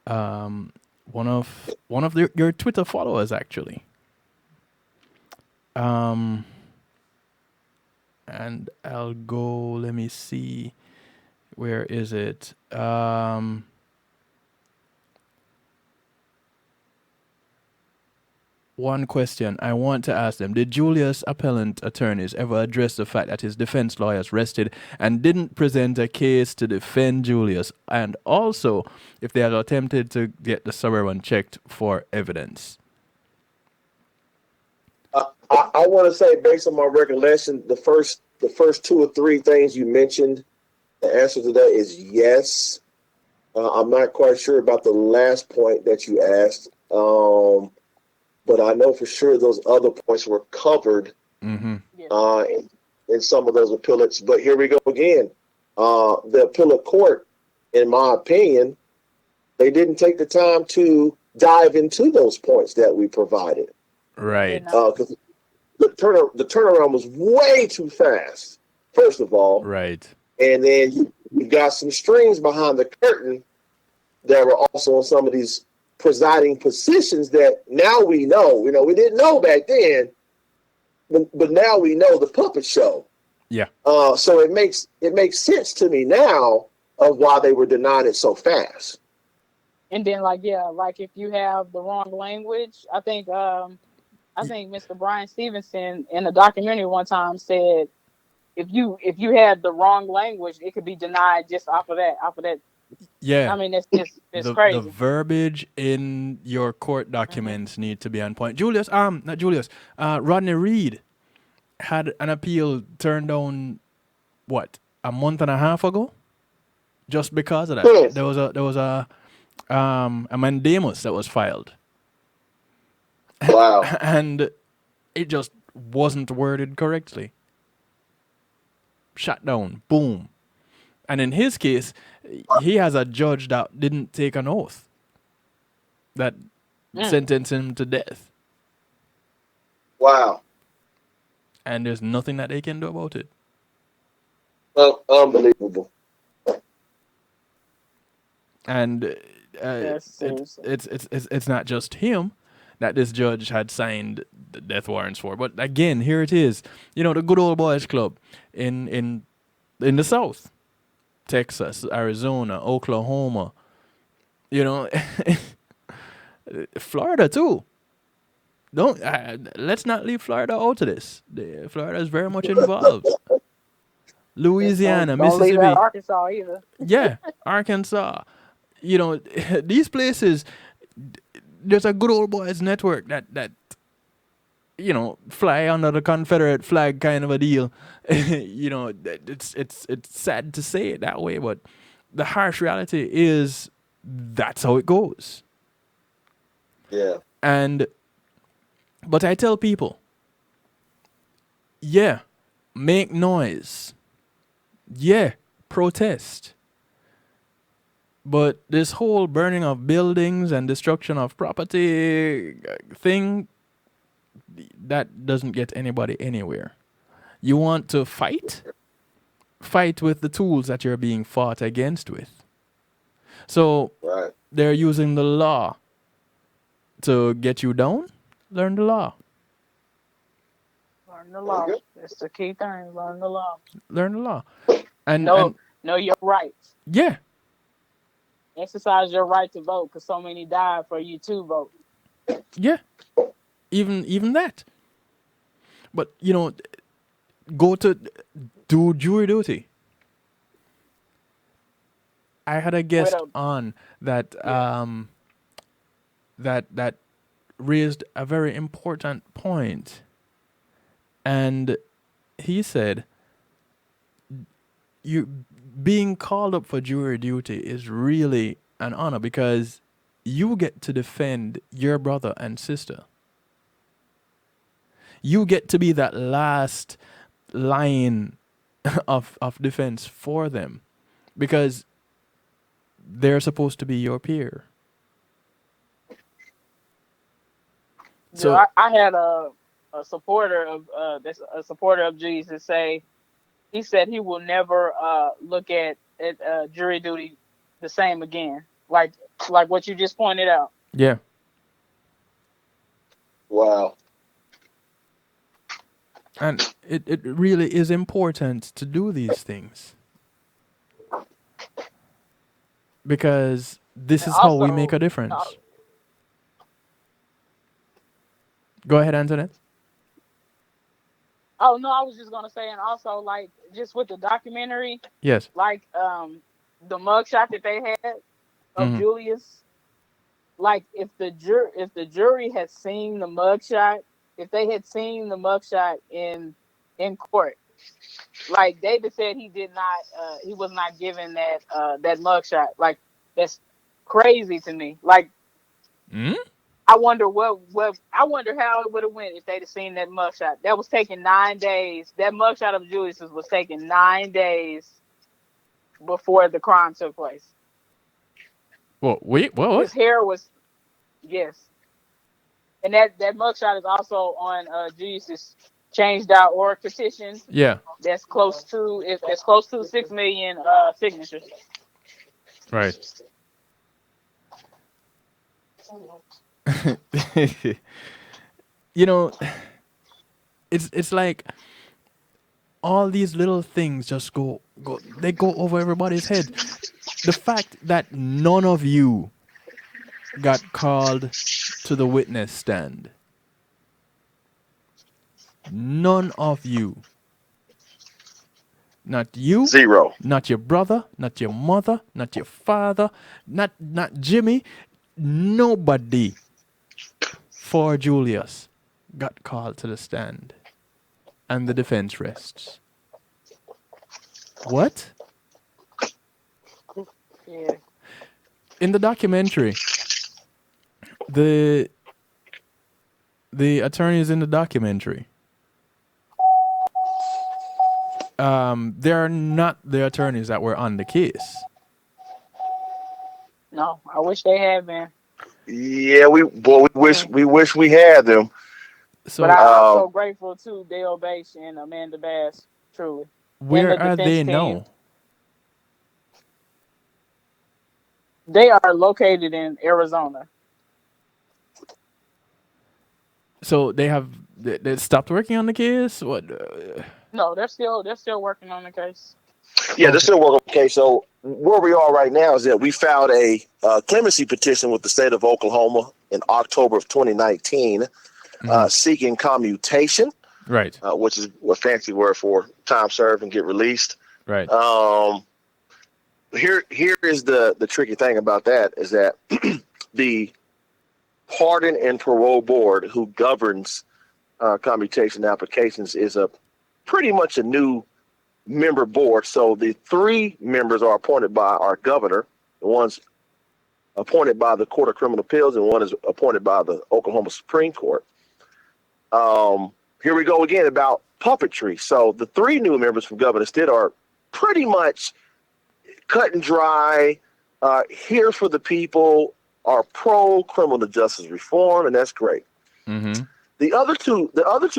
One of your Twitter followers actually. And I'll go. Let me see. Where is it? One question I want to ask them. Did Julius appellant attorneys ever address the fact that his defense lawyers rested and didn't present a case to defend Julius? And also, if they had attempted to get the suburban checked for evidence? I want to say, based on my recollection, the first 2 or 3 things you mentioned, the answer to that is yes. I'm not quite sure about the last point that you asked. But I know for sure those other points were covered in some of those appellates. But here we go again. The appellate court, in my opinion, they didn't take the time to dive into those points that we provided. Right. Because the turnaround was way too fast, first of all. Right. And then you got some strings behind the curtain that were also on some of these presiding positions that now we know. We didn't know back then, but now we know the puppet show. Yeah. So it makes sense to me now of why they were denying it so fast. And then, like if you have the wrong language, I think Mr. Brian Stevenson in a documentary one time said, if you had the wrong language, it could be denied just off of that. Yeah. I mean, it's crazy. The verbiage in your court documents need to be on point. Rodney Reed had an appeal turned down, what, a month and a half ago? Just because of that. Yes. There was a mandamus that was filed. Wow. And it just wasn't worded correctly. Shut down. Boom. And in his case, he has a judge that didn't take an oath that sentenced him to death. Wow. And there's nothing that they can do about it. Unbelievable. And it's not just him that this judge had signed the death warrants for. But again, here it is. The good old boys club in the South. Texas, Arizona, Oklahoma, Florida too. Let's not leave Florida out of this. Florida is very much involved. Louisiana, Don't leave out Mississippi. Arkansas either. Yeah, Arkansas. You know, these places. There's a good old boys network that you know fly under the Confederate flag kind of a deal. You know, it's sad to say it that way, but the harsh reality is that's how it goes. Yeah. But I tell people, yeah, make noise. Yeah, protest. But this whole burning of buildings and destruction of property thing, that doesn't get anybody anywhere. You want to fight? Fight with the tools that you're being fought against with. So Right. they're using the law to get you down. Learn the law. Learn the law. That's the key thing. Learn the law. Learn the law. And Know your rights. yeah, Exercise your right to vote, because so many died for you to vote. yeah. Even that. But you know, do jury duty. I had a guest on that that raised a very important point, and he said, "You being called up for jury duty is really an honor because you get to defend your brother and sister. You get to be that last line of defense for them because they're supposed to be your peer." So I had a supporter of Jesus say, he said he will never look at jury duty the same again, like what you just pointed out. yeah. Wow. And it really is important to do these things. Because this is how we make a difference. Go ahead, Antoinette. Oh no, I was just gonna say, and also like just with the documentary, Yes. like the mugshot that they had of Julius, like if the jury had seen the mugshot, if they had seen the mugshot in court, like David said, he was not given that mugshot. Like that's crazy to me. Like I wonder I wonder how it would have went if they'd have seen that mugshot. That was taken 9 days. That mugshot of Julius was taken 9 days before the crime took place. Well, wait, what? His hair was, yes. And that mugshot is also on Julius's change.org petition. Yeah. That's close to 6 million signatures. Right. You know, it's like all these little things just go over everybody's head. The fact that none of you got called to the witness stand. None of you. Not you. Zero. Not your brother, not your mother, not your father, not Jimmy. Nobody for Julius got called to the stand. And the defense rests. What? Yeah. In the documentary, the attorneys in the documentary, they're not the attorneys that were on the case. No, I wish they had been. Yeah, we wish we had them. So, but I'm so grateful to Dale Bache and Amanda Bass, truly. Where are they now? They are located in Arizona. So they stopped working on the case? What? No, they're still working on the case. Yeah, they're still working on the case. So where we are right now is that we filed a clemency petition with the state of Oklahoma in October of 2019, seeking commutation. Right. Which is a fancy word for time served and get released. Right. Here is the tricky thing about that is that the Pardon and Parole Board, who governs commutation applications, is a pretty much a new member board. So the 3 members are appointed by our governor. The one's appointed by the Court of Criminal Appeals, and one is appointed by the Oklahoma Supreme Court. Here we go again about puppetry. So the 3 new members from Governor Stitt are pretty much cut and dry, here for the people, are pro criminal justice reform, and that's great. Mm-hmm. The other two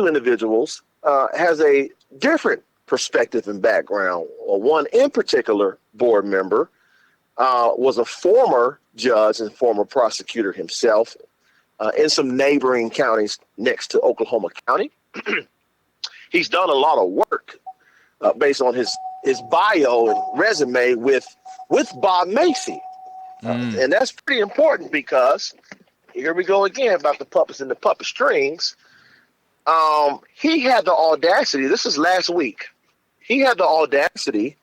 individuals has a different perspective and background. One in particular board member was a former judge and former prosecutor himself in some neighboring counties next to Oklahoma County. He's done a lot of work based on his bio and resume with Bob Macy. And that's pretty important because here we go again about the puppets and the puppet strings. He had the audacity, this is last week, he had the audacity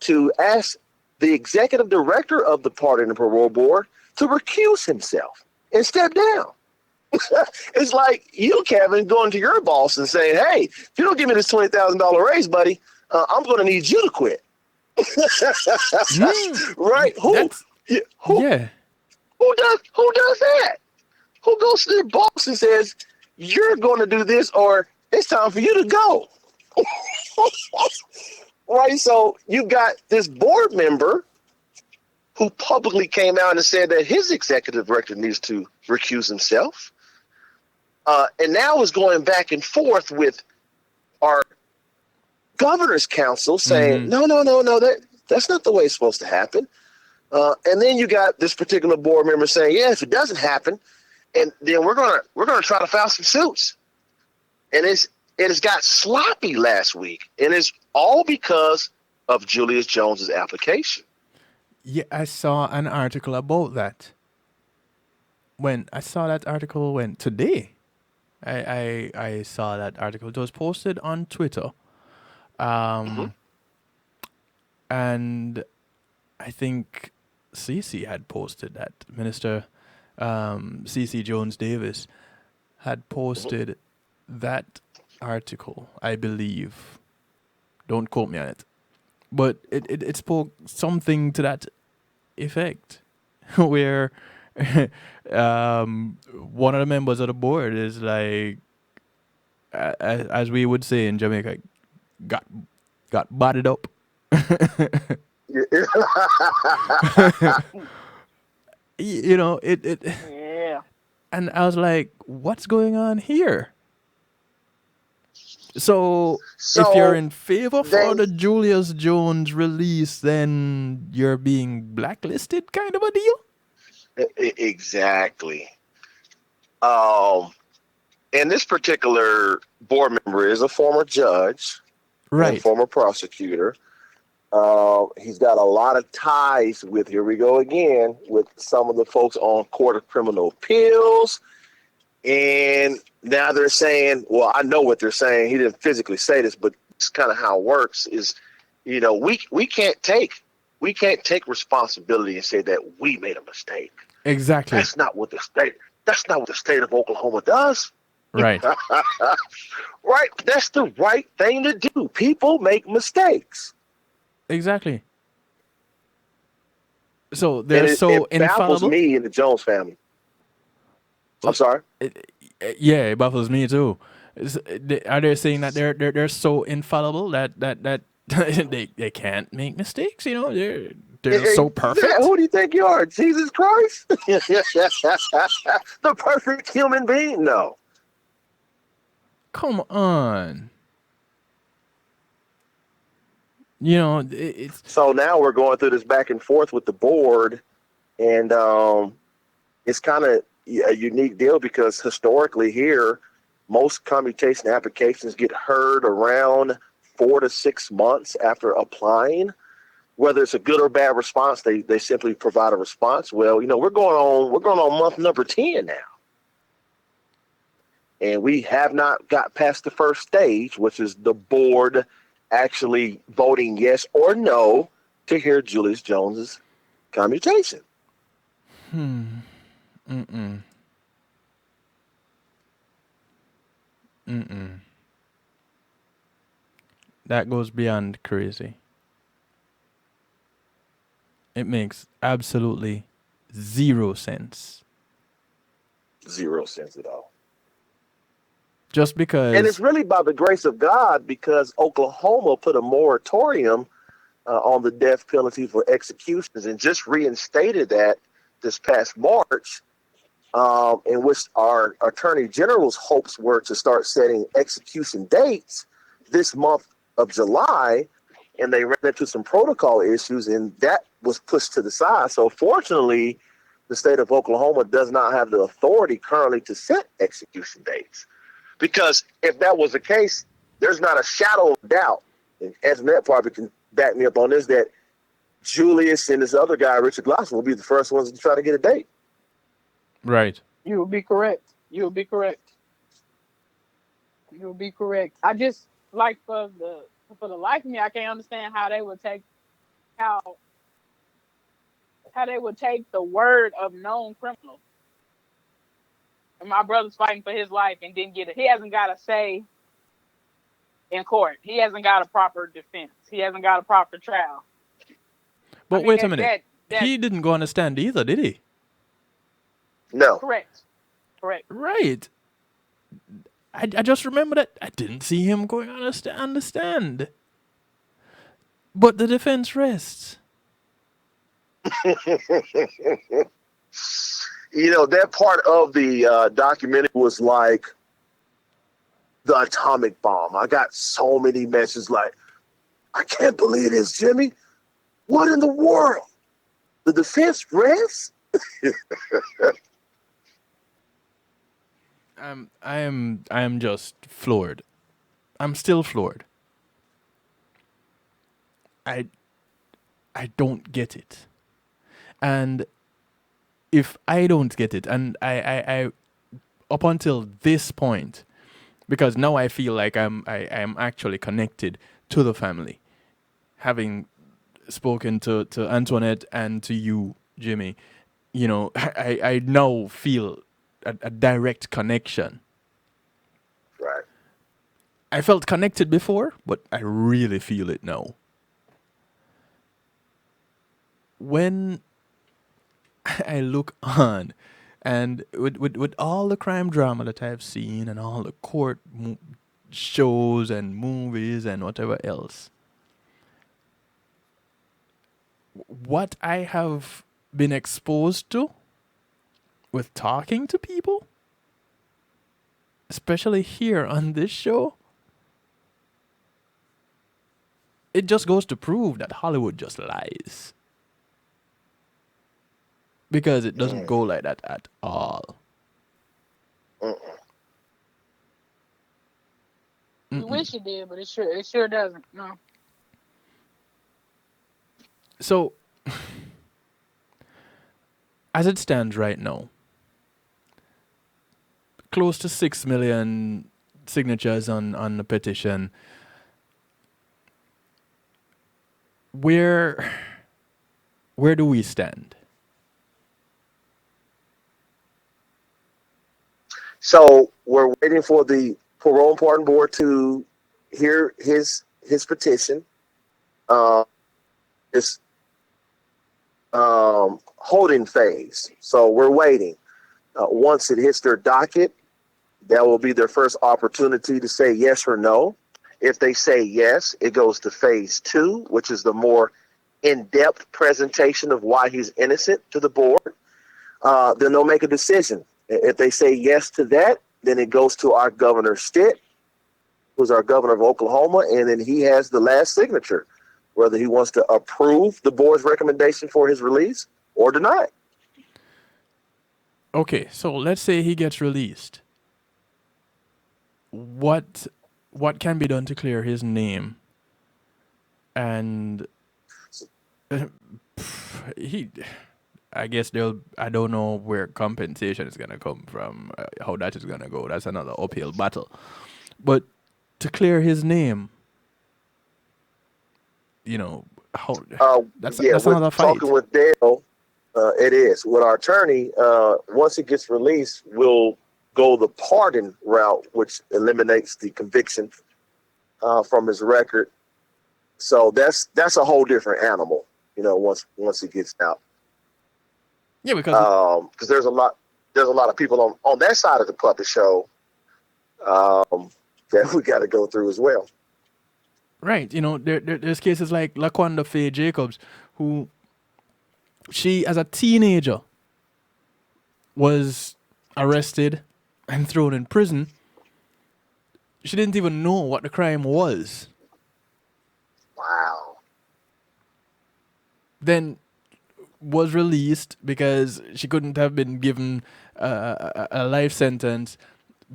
to ask the executive director of the Pardon and Parole Board to recuse himself and step down. It's like you, Kevin, going to your boss and saying, hey, if you don't give me this $20,000 raise, buddy, I'm going to need you to quit. Right? Who does that? Who goes to their boss and says, you're going to do this or it's time for you to go? Right? So you got this board member who publicly came out and said that his executive director needs to recuse himself. And now is going back and forth with our governor's council saying, no, that's not the way it's supposed to happen. And then you got this particular board member saying, yeah, if it doesn't happen, and then we're gonna try to file some suits. And it's got sloppy last week, and it's all because of Julius Jones's application. Yeah, I saw an article about that. When I saw that article today, I saw that article. It was posted on Twitter. And I think CC had posted that. Minister CC Jones Davis had posted that article, I believe. Don't quote me on it. But it spoke something to that effect where one of the members of the board is like, as we would say in Jamaica, got bodied up. You know, it Yeah. and I was like, what's going on here? So if you're in favor for the Julius Jones release, then you're being blacklisted, kind of a deal? Exactly. And this particular board member is a former judge, right? And former prosecutor. He's got a lot of ties with, here we go again, with some of the folks on Court of Criminal Appeals. And now they're saying, well, I know what they're saying. He didn't physically say this, but it's kind of how it works is, you know, we can't take responsibility and say that we made a mistake. Exactly. That's not what the state of Oklahoma does. Right. Right. That's the right thing to do. People make mistakes. Exactly. So they're so infallible. It baffles me and the Jones family. I'm sorry. Yeah, it baffles me too. Are they saying that they're so infallible that they can't make mistakes? You know, they're so perfect. Yeah, who do you think you are, Jesus Christ? The perfect human being? No. Come on. You know, it's so now we're going through this back and forth with the board, and it's kind of a unique deal because historically here, most commutation applications get heard around 4 to 6 months after applying. Whether it's a good or bad response, they simply provide a response. Well, you know, we're going on month number 10 now, and we have not got past the first stage, which is the board actually voting yes or no to hear Julius Jones's commutation. Mm-mm. That goes beyond crazy. It makes absolutely zero sense. 0 sense at all. Just And it's because, really by the grace of God because Oklahoma put a moratorium on the death penalty for executions and just reinstated that this past March, in which our Attorney General's hopes were to start setting execution dates this month of July, and they ran into some protocol issues, and that was pushed to the side. So fortunately, the state of Oklahoma does not have the authority currently to set execution dates. Because if that was the case, there's not a shadow of doubt, and Antoinette probably can back me up on this, that Julius and this other guy, Richard Lawson, will be the first ones to try to get a date. right. You will be correct. You'll be correct. You'll be correct. I just like for the life of me, I can't understand how they would take how how they would take the word of known criminals. And my brother's fighting for his life and didn't get it. He hasn't got a say in court. He hasn't got a proper defense. He hasn't got a proper trial. I But mean wait a minute. that He didn't go on the stand either, did he? No. correct. Correct. Right. I just remember that I didn't see him going on the stand. But the defense rests. That part of the documentary was like the atomic bomb. I got so many messages like, I can't believe this, Jimmy. What in the world? The defense rests? I am just floored. I'm still floored. I don't get it. And if I don't get it, and I up until this point, because now I feel like I'm actually connected to the family, having spoken to Antoinette and to you, Jimmy, I now feel a direct connection. Right. I felt connected before, but I really feel it now. When I look on, and with all the crime drama that I've seen and all the court shows and movies and whatever else, what I have been exposed to with talking to people, especially here on this show, it just goes to prove that Hollywood just lies. Because it doesn't go like that at all. We wish it did, but it sure doesn't. No. So, as it stands right now, close to 6 million signatures on the petition. Where do we stand? So we're waiting for the parole and pardon board to hear his petition. This holding phase. So we're waiting. Once it hits their docket, that will be their first opportunity to say yes or no. If they say yes, it goes to phase 2, which is the more in-depth presentation of why he's innocent to the board. Then they'll make a decision. If they say yes to that, then it goes to our Governor Stitt, who's our governor of Oklahoma, and then he has the last signature, whether he wants to approve the board's recommendation for his release or deny it. Okay, so let's say he gets released. What can be done to clear his name? And I guess I don't know where compensation is going to come from, how that is going to go. That's another uphill battle. But to clear his name, how that's Yeah, with another fight. talking with Dale, it is. With our attorney, once it gets released, we'll go the pardon route, which eliminates the conviction from his record. So that's a whole different animal, once it gets out. Yeah, because there's a lot of people on that side of the puppet show that we got to go through as well. Right, there's cases like Laquanda Faye Jacobs, who she as a teenager was arrested and thrown in prison. She didn't even know what the crime was. Wow. Then was released because she couldn't have been given a life sentence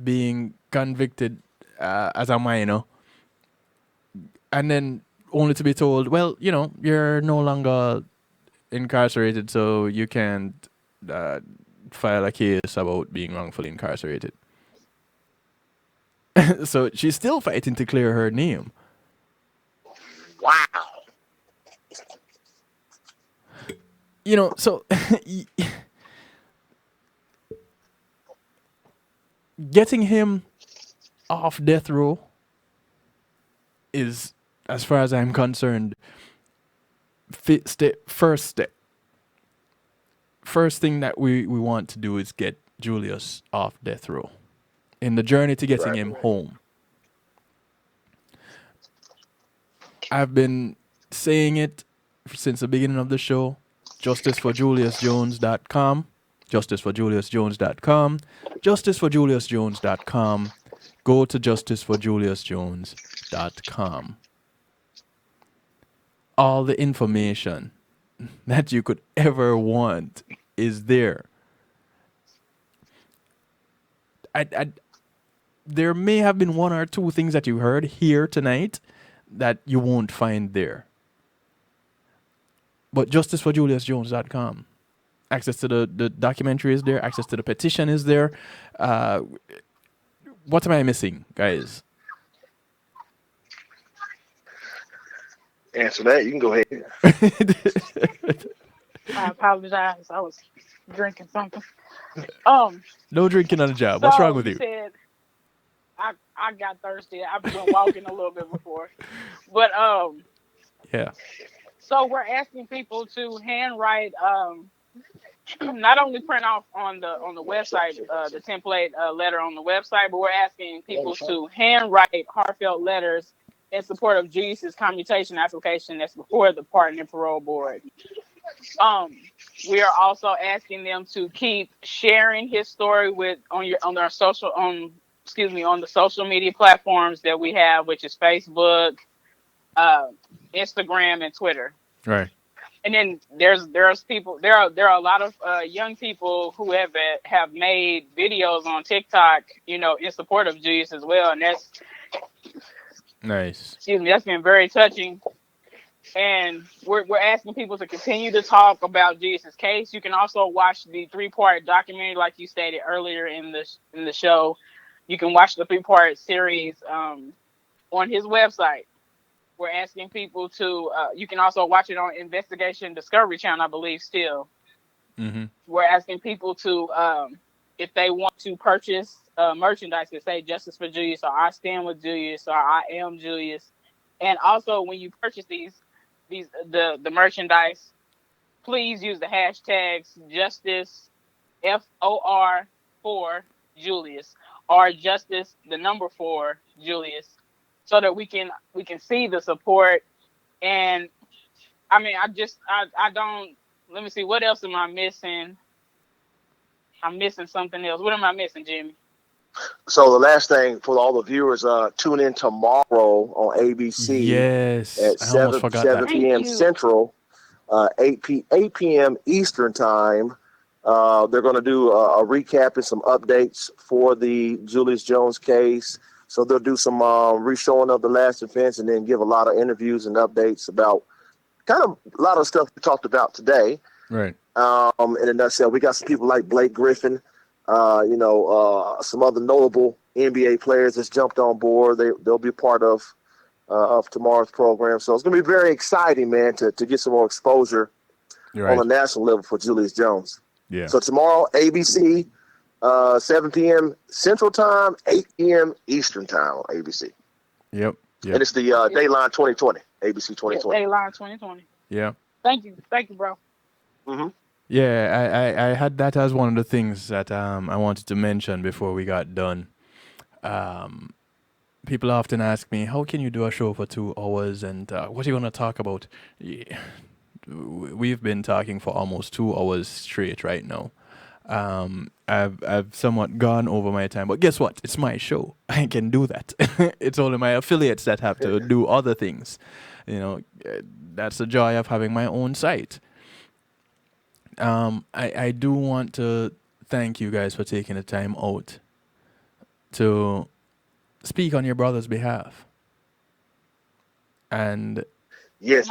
being convicted as a minor. And then only to be told, well, you're no longer incarcerated, so you can't file a case about being wrongfully incarcerated. So she's still fighting to clear her name. Wow. So getting him off death row is, as far as I'm concerned, first step. First thing that we want to do is get Julius off death row in the journey to getting him home. I've been saying it since the beginning of the show. JusticeForJuliusJones.com. JusticeForJuliusJones.com. JusticeForJuliusJones.com. Go to JusticeForJuliusJones.com. All the information that you could ever want is there. There may have been one or two things that you heard here tonight that you won't find there. But JusticeForJuliusJones.com. Access to the documentary is there. Access to the petition is there. What am I missing, guys? Answer that. You can go ahead. I apologize. I was drinking something. No drinking on the job. What's wrong with you? Said, I got thirsty. I've been walking a little bit before. But yeah. So we're asking people to handwrite, not only print off on the website the template letter on the website, but we're asking people to handwrite heartfelt letters in support of Julius's commutation application that's before the Pardon and Parole Board. We are also asking them to keep sharing his story on the social media platforms that we have, which is Facebook, Instagram, and Twitter. Right. And then there's people. There are a lot of young people who have made videos on TikTok, in support of Julius as well, and that's nice. Excuse me, that's been very touching. And we're asking people to continue to talk about Julius's case. You can also watch the 3-part documentary, like you stated earlier in the show. You can watch the 3-part series on his website. We're asking people to. You can also watch it on Investigation Discovery Channel, I believe. Still, we're asking people to, if they want to purchase merchandise that say "Justice for Julius" or "I stand with Julius" or "I am Julius," and also when you purchase the merchandise, please use the hashtags Justice FOR for Julius or Justice 4 Julius, so that we can see the support. And I mean, I don't. Let me see. What else am I missing? I'm missing something else. What am I missing, Jimmy? So the last thing for all the viewers, tune in tomorrow on ABC. Yes, at 7 p.m. Central, 8 p.m. Eastern time. They're going to do a recap and some updates for the Julius Jones case. So they'll do some re-showing of the last offense and then give a lot of interviews and updates about kind of a lot of stuff we talked about today. Right. In a nutshell, we got some people like Blake Griffin, some other notable NBA players that's jumped on board. They'll be part of of tomorrow's program. So it's going to be very exciting, man, to get some more exposure on a national level for Julius Jones. Yeah. So tomorrow, ABC, 7 p.m. Central Time, 8 p.m. Eastern Time on ABC. Yep. And it's the Dayline 2020, ABC 2020. Dayline 2020. Yeah. Thank you, bro. Mm-hmm. Yeah, I had that as one of the things that I wanted to mention before we got done. People often ask me, how can you do a show for 2 hours and what are you going to talk about? Yeah. We've been talking for almost 2 hours straight right now. I've somewhat gone over my time, but guess what? It's my show. I can do that. It's only my affiliates that have to do other things. That's the joy of having my own site. I do want to thank you guys for taking the time out to speak on your brother's behalf. And yes,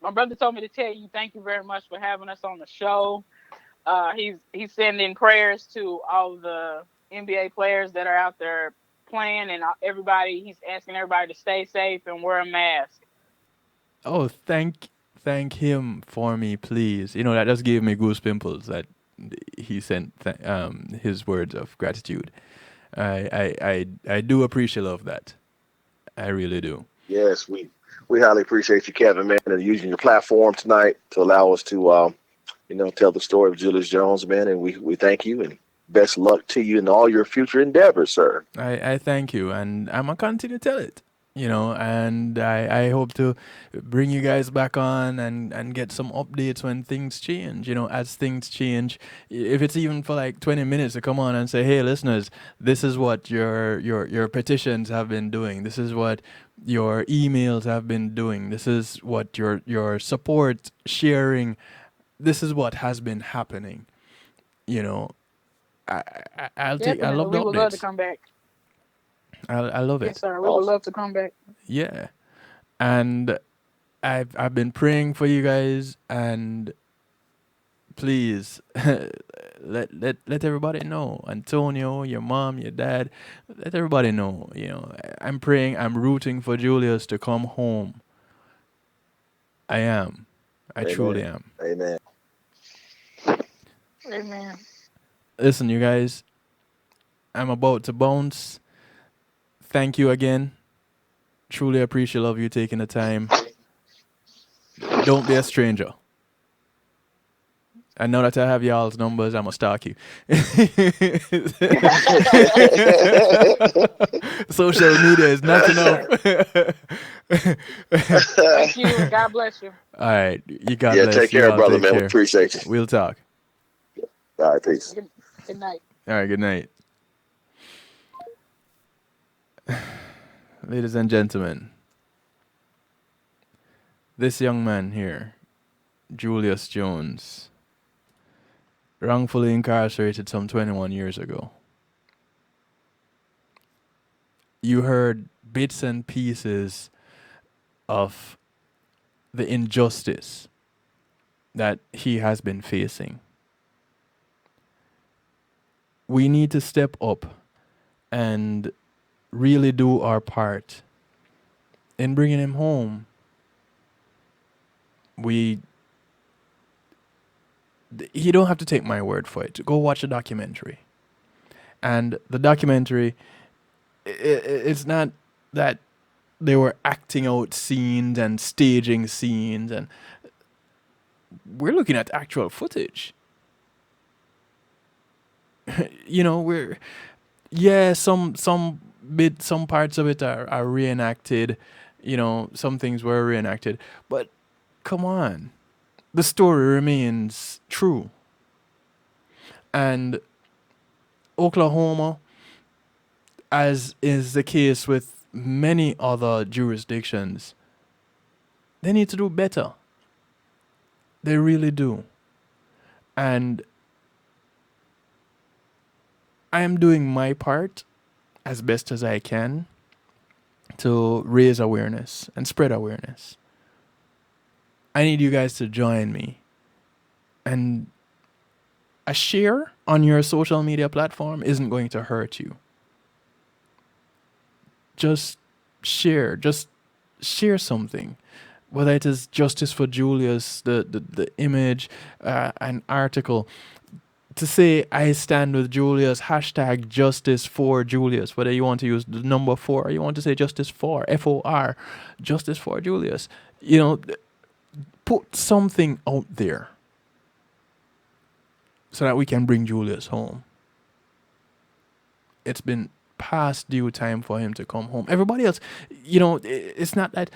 my brother told me to tell you thank you very much for having us on the show. He's sending prayers to all the NBA players that are out there playing, and everybody. He's asking everybody to stay safe and wear a mask. oh, thank him for me, please. That just gave me goose pimples that he sent his words of gratitude. I do appreciate of that. I really do. Yes, we highly appreciate you, Kevin, man, and using your platform tonight to allow us to, tell the story of Julius Jones, man, and we thank you and best luck to you in all your future endeavors, sir. I thank you, and I'm gonna continue to tell it. And I hope to bring you guys back on and get some updates when things change. As things change, if it's even for like 20 minutes to come on and say, hey, listeners, this is what your petitions have been doing. This is what your emails have been doing. This is what your support sharing. This is what has been happening. I'll take. I love the updates. We would love to come back. I love it. Yes, sir. We would love to come back. Yeah, and I've been praying for you guys, and please let everybody know. Antonio, your mom, your dad, let everybody know. I'm praying. I'm rooting for Julius to come home. I am. I truly am. Amen. Amen. Listen, you guys, I'm about to bounce. Thank you again. Truly appreciate of you taking the time. Don't be a stranger. And now that I have y'all's numbers, I'm going to stalk you. Social media is not enough. Thank you. God bless you. All right. You God bless. Take care, brother, man. We appreciate you. We'll talk. All right, peace. Good night. All right, good night. Ladies and gentlemen, this young man here, Julius Jones, wrongfully incarcerated some 21 years ago. You heard bits and pieces of the injustice that he has been facing. We need to step up and really do our part in bringing him home. You don't have to take my word for it. Go watch a documentary. And the documentary, it's not that they were acting out scenes and staging scenes, and we're looking at actual footage. Some parts of it are reenacted, some things were reenacted, but come on, the story remains true. And Oklahoma, as is the case with many other jurisdictions, they need to do better. They really do. And I am doing my part as best as I can to raise awareness and spread awareness. I need you guys to join me. And a share on your social media platform isn't going to hurt you. Just share. Just share something. Whether it is Justice for Julius, the image, an article. To say I stand with Julius, hashtag Justice for Julius, whether you want to use the number 4 or you want to say Justice for, F-O-R, Justice for Julius. Put something out there so that we can bring Julius home. It's been past due time for him to come home. Everybody else, it's not that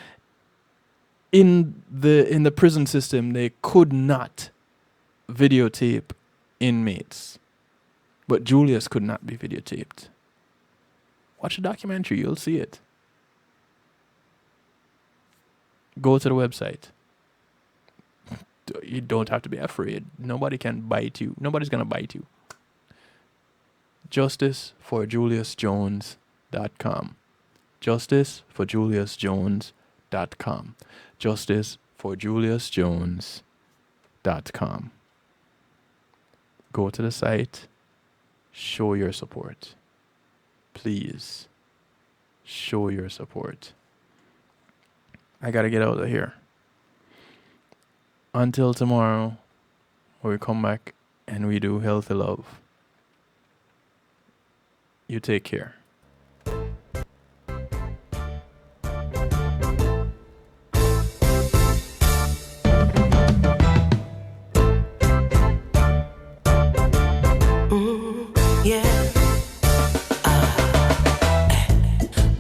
in the prison system they could not videotape inmates, but Julius could not be videotaped. Watch the documentary, you'll see it. Go to the website. You don't have to be afraid. Nobody can bite you. Nobody's gonna bite you. JusticeForJuliusJones.com. JusticeForJuliusJones.com. JusticeForJuliusJones.com. Go to the site. Show your support. Please. Show your support. I gotta get out of here. Until tomorrow, where we come back and we do healthy love. You take care.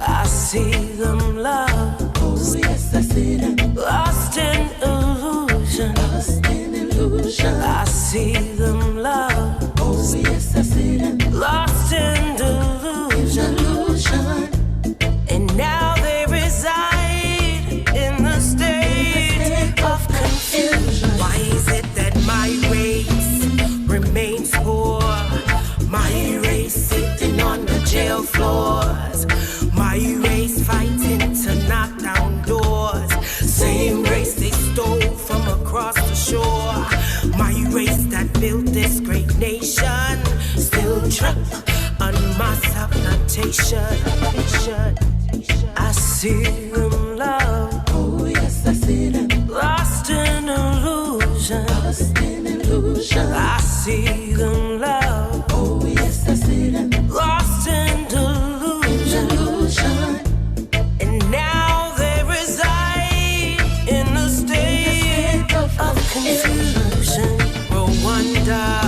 I see them love. Oh, yes, I see them. Lost in illusion. Lost in illusion. I see them love. Oh, yes, I see them. Lost in delusion. Illusion. And now they reside in the state of confusion. Why is it that my race remains poor? My race sitting on the jail floors. My race fighting to knock down doors. Same race they stole from across the shore. My race that built this great nation. Still trapped on my plantation. I see them love. Oh yes, I see them. Lost in illusion. Lost in illusion. I see them love. Oh yes, I see them. Lost in delusion. And now they reside in a state of confusion. Rwanda,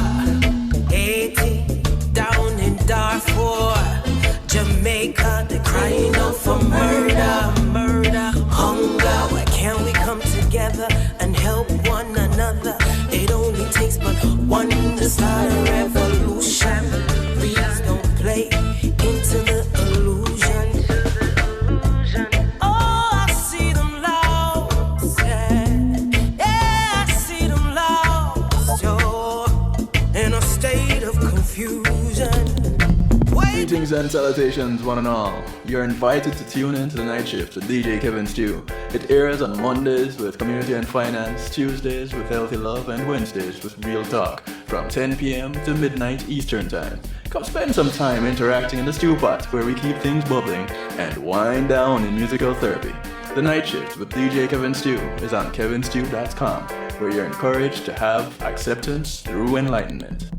Haiti, down in Darfur, Jamaica, they're crying out for murder, hunger. Why can't we come together and help one another? It only takes but one to start a revolution. Please don't play into the illusion. Oh, I see them lost. Yeah, I see them lost. You're in a state of confusion. Greetings and salutations, one and all. You're invited to tune in to the Night Shift with DJ Kevin Stew. It airs on Mondays with Community and Finance, Tuesdays with Healthy Love, and Wednesdays with Real Talk from 10 p.m. to midnight Eastern Time. Come spend some time interacting in the stew pot where we keep things bubbling and wind down in musical therapy. The Night Shift with DJ Kevin Stew is on kevinstew.com, where you're encouraged to have acceptance through enlightenment.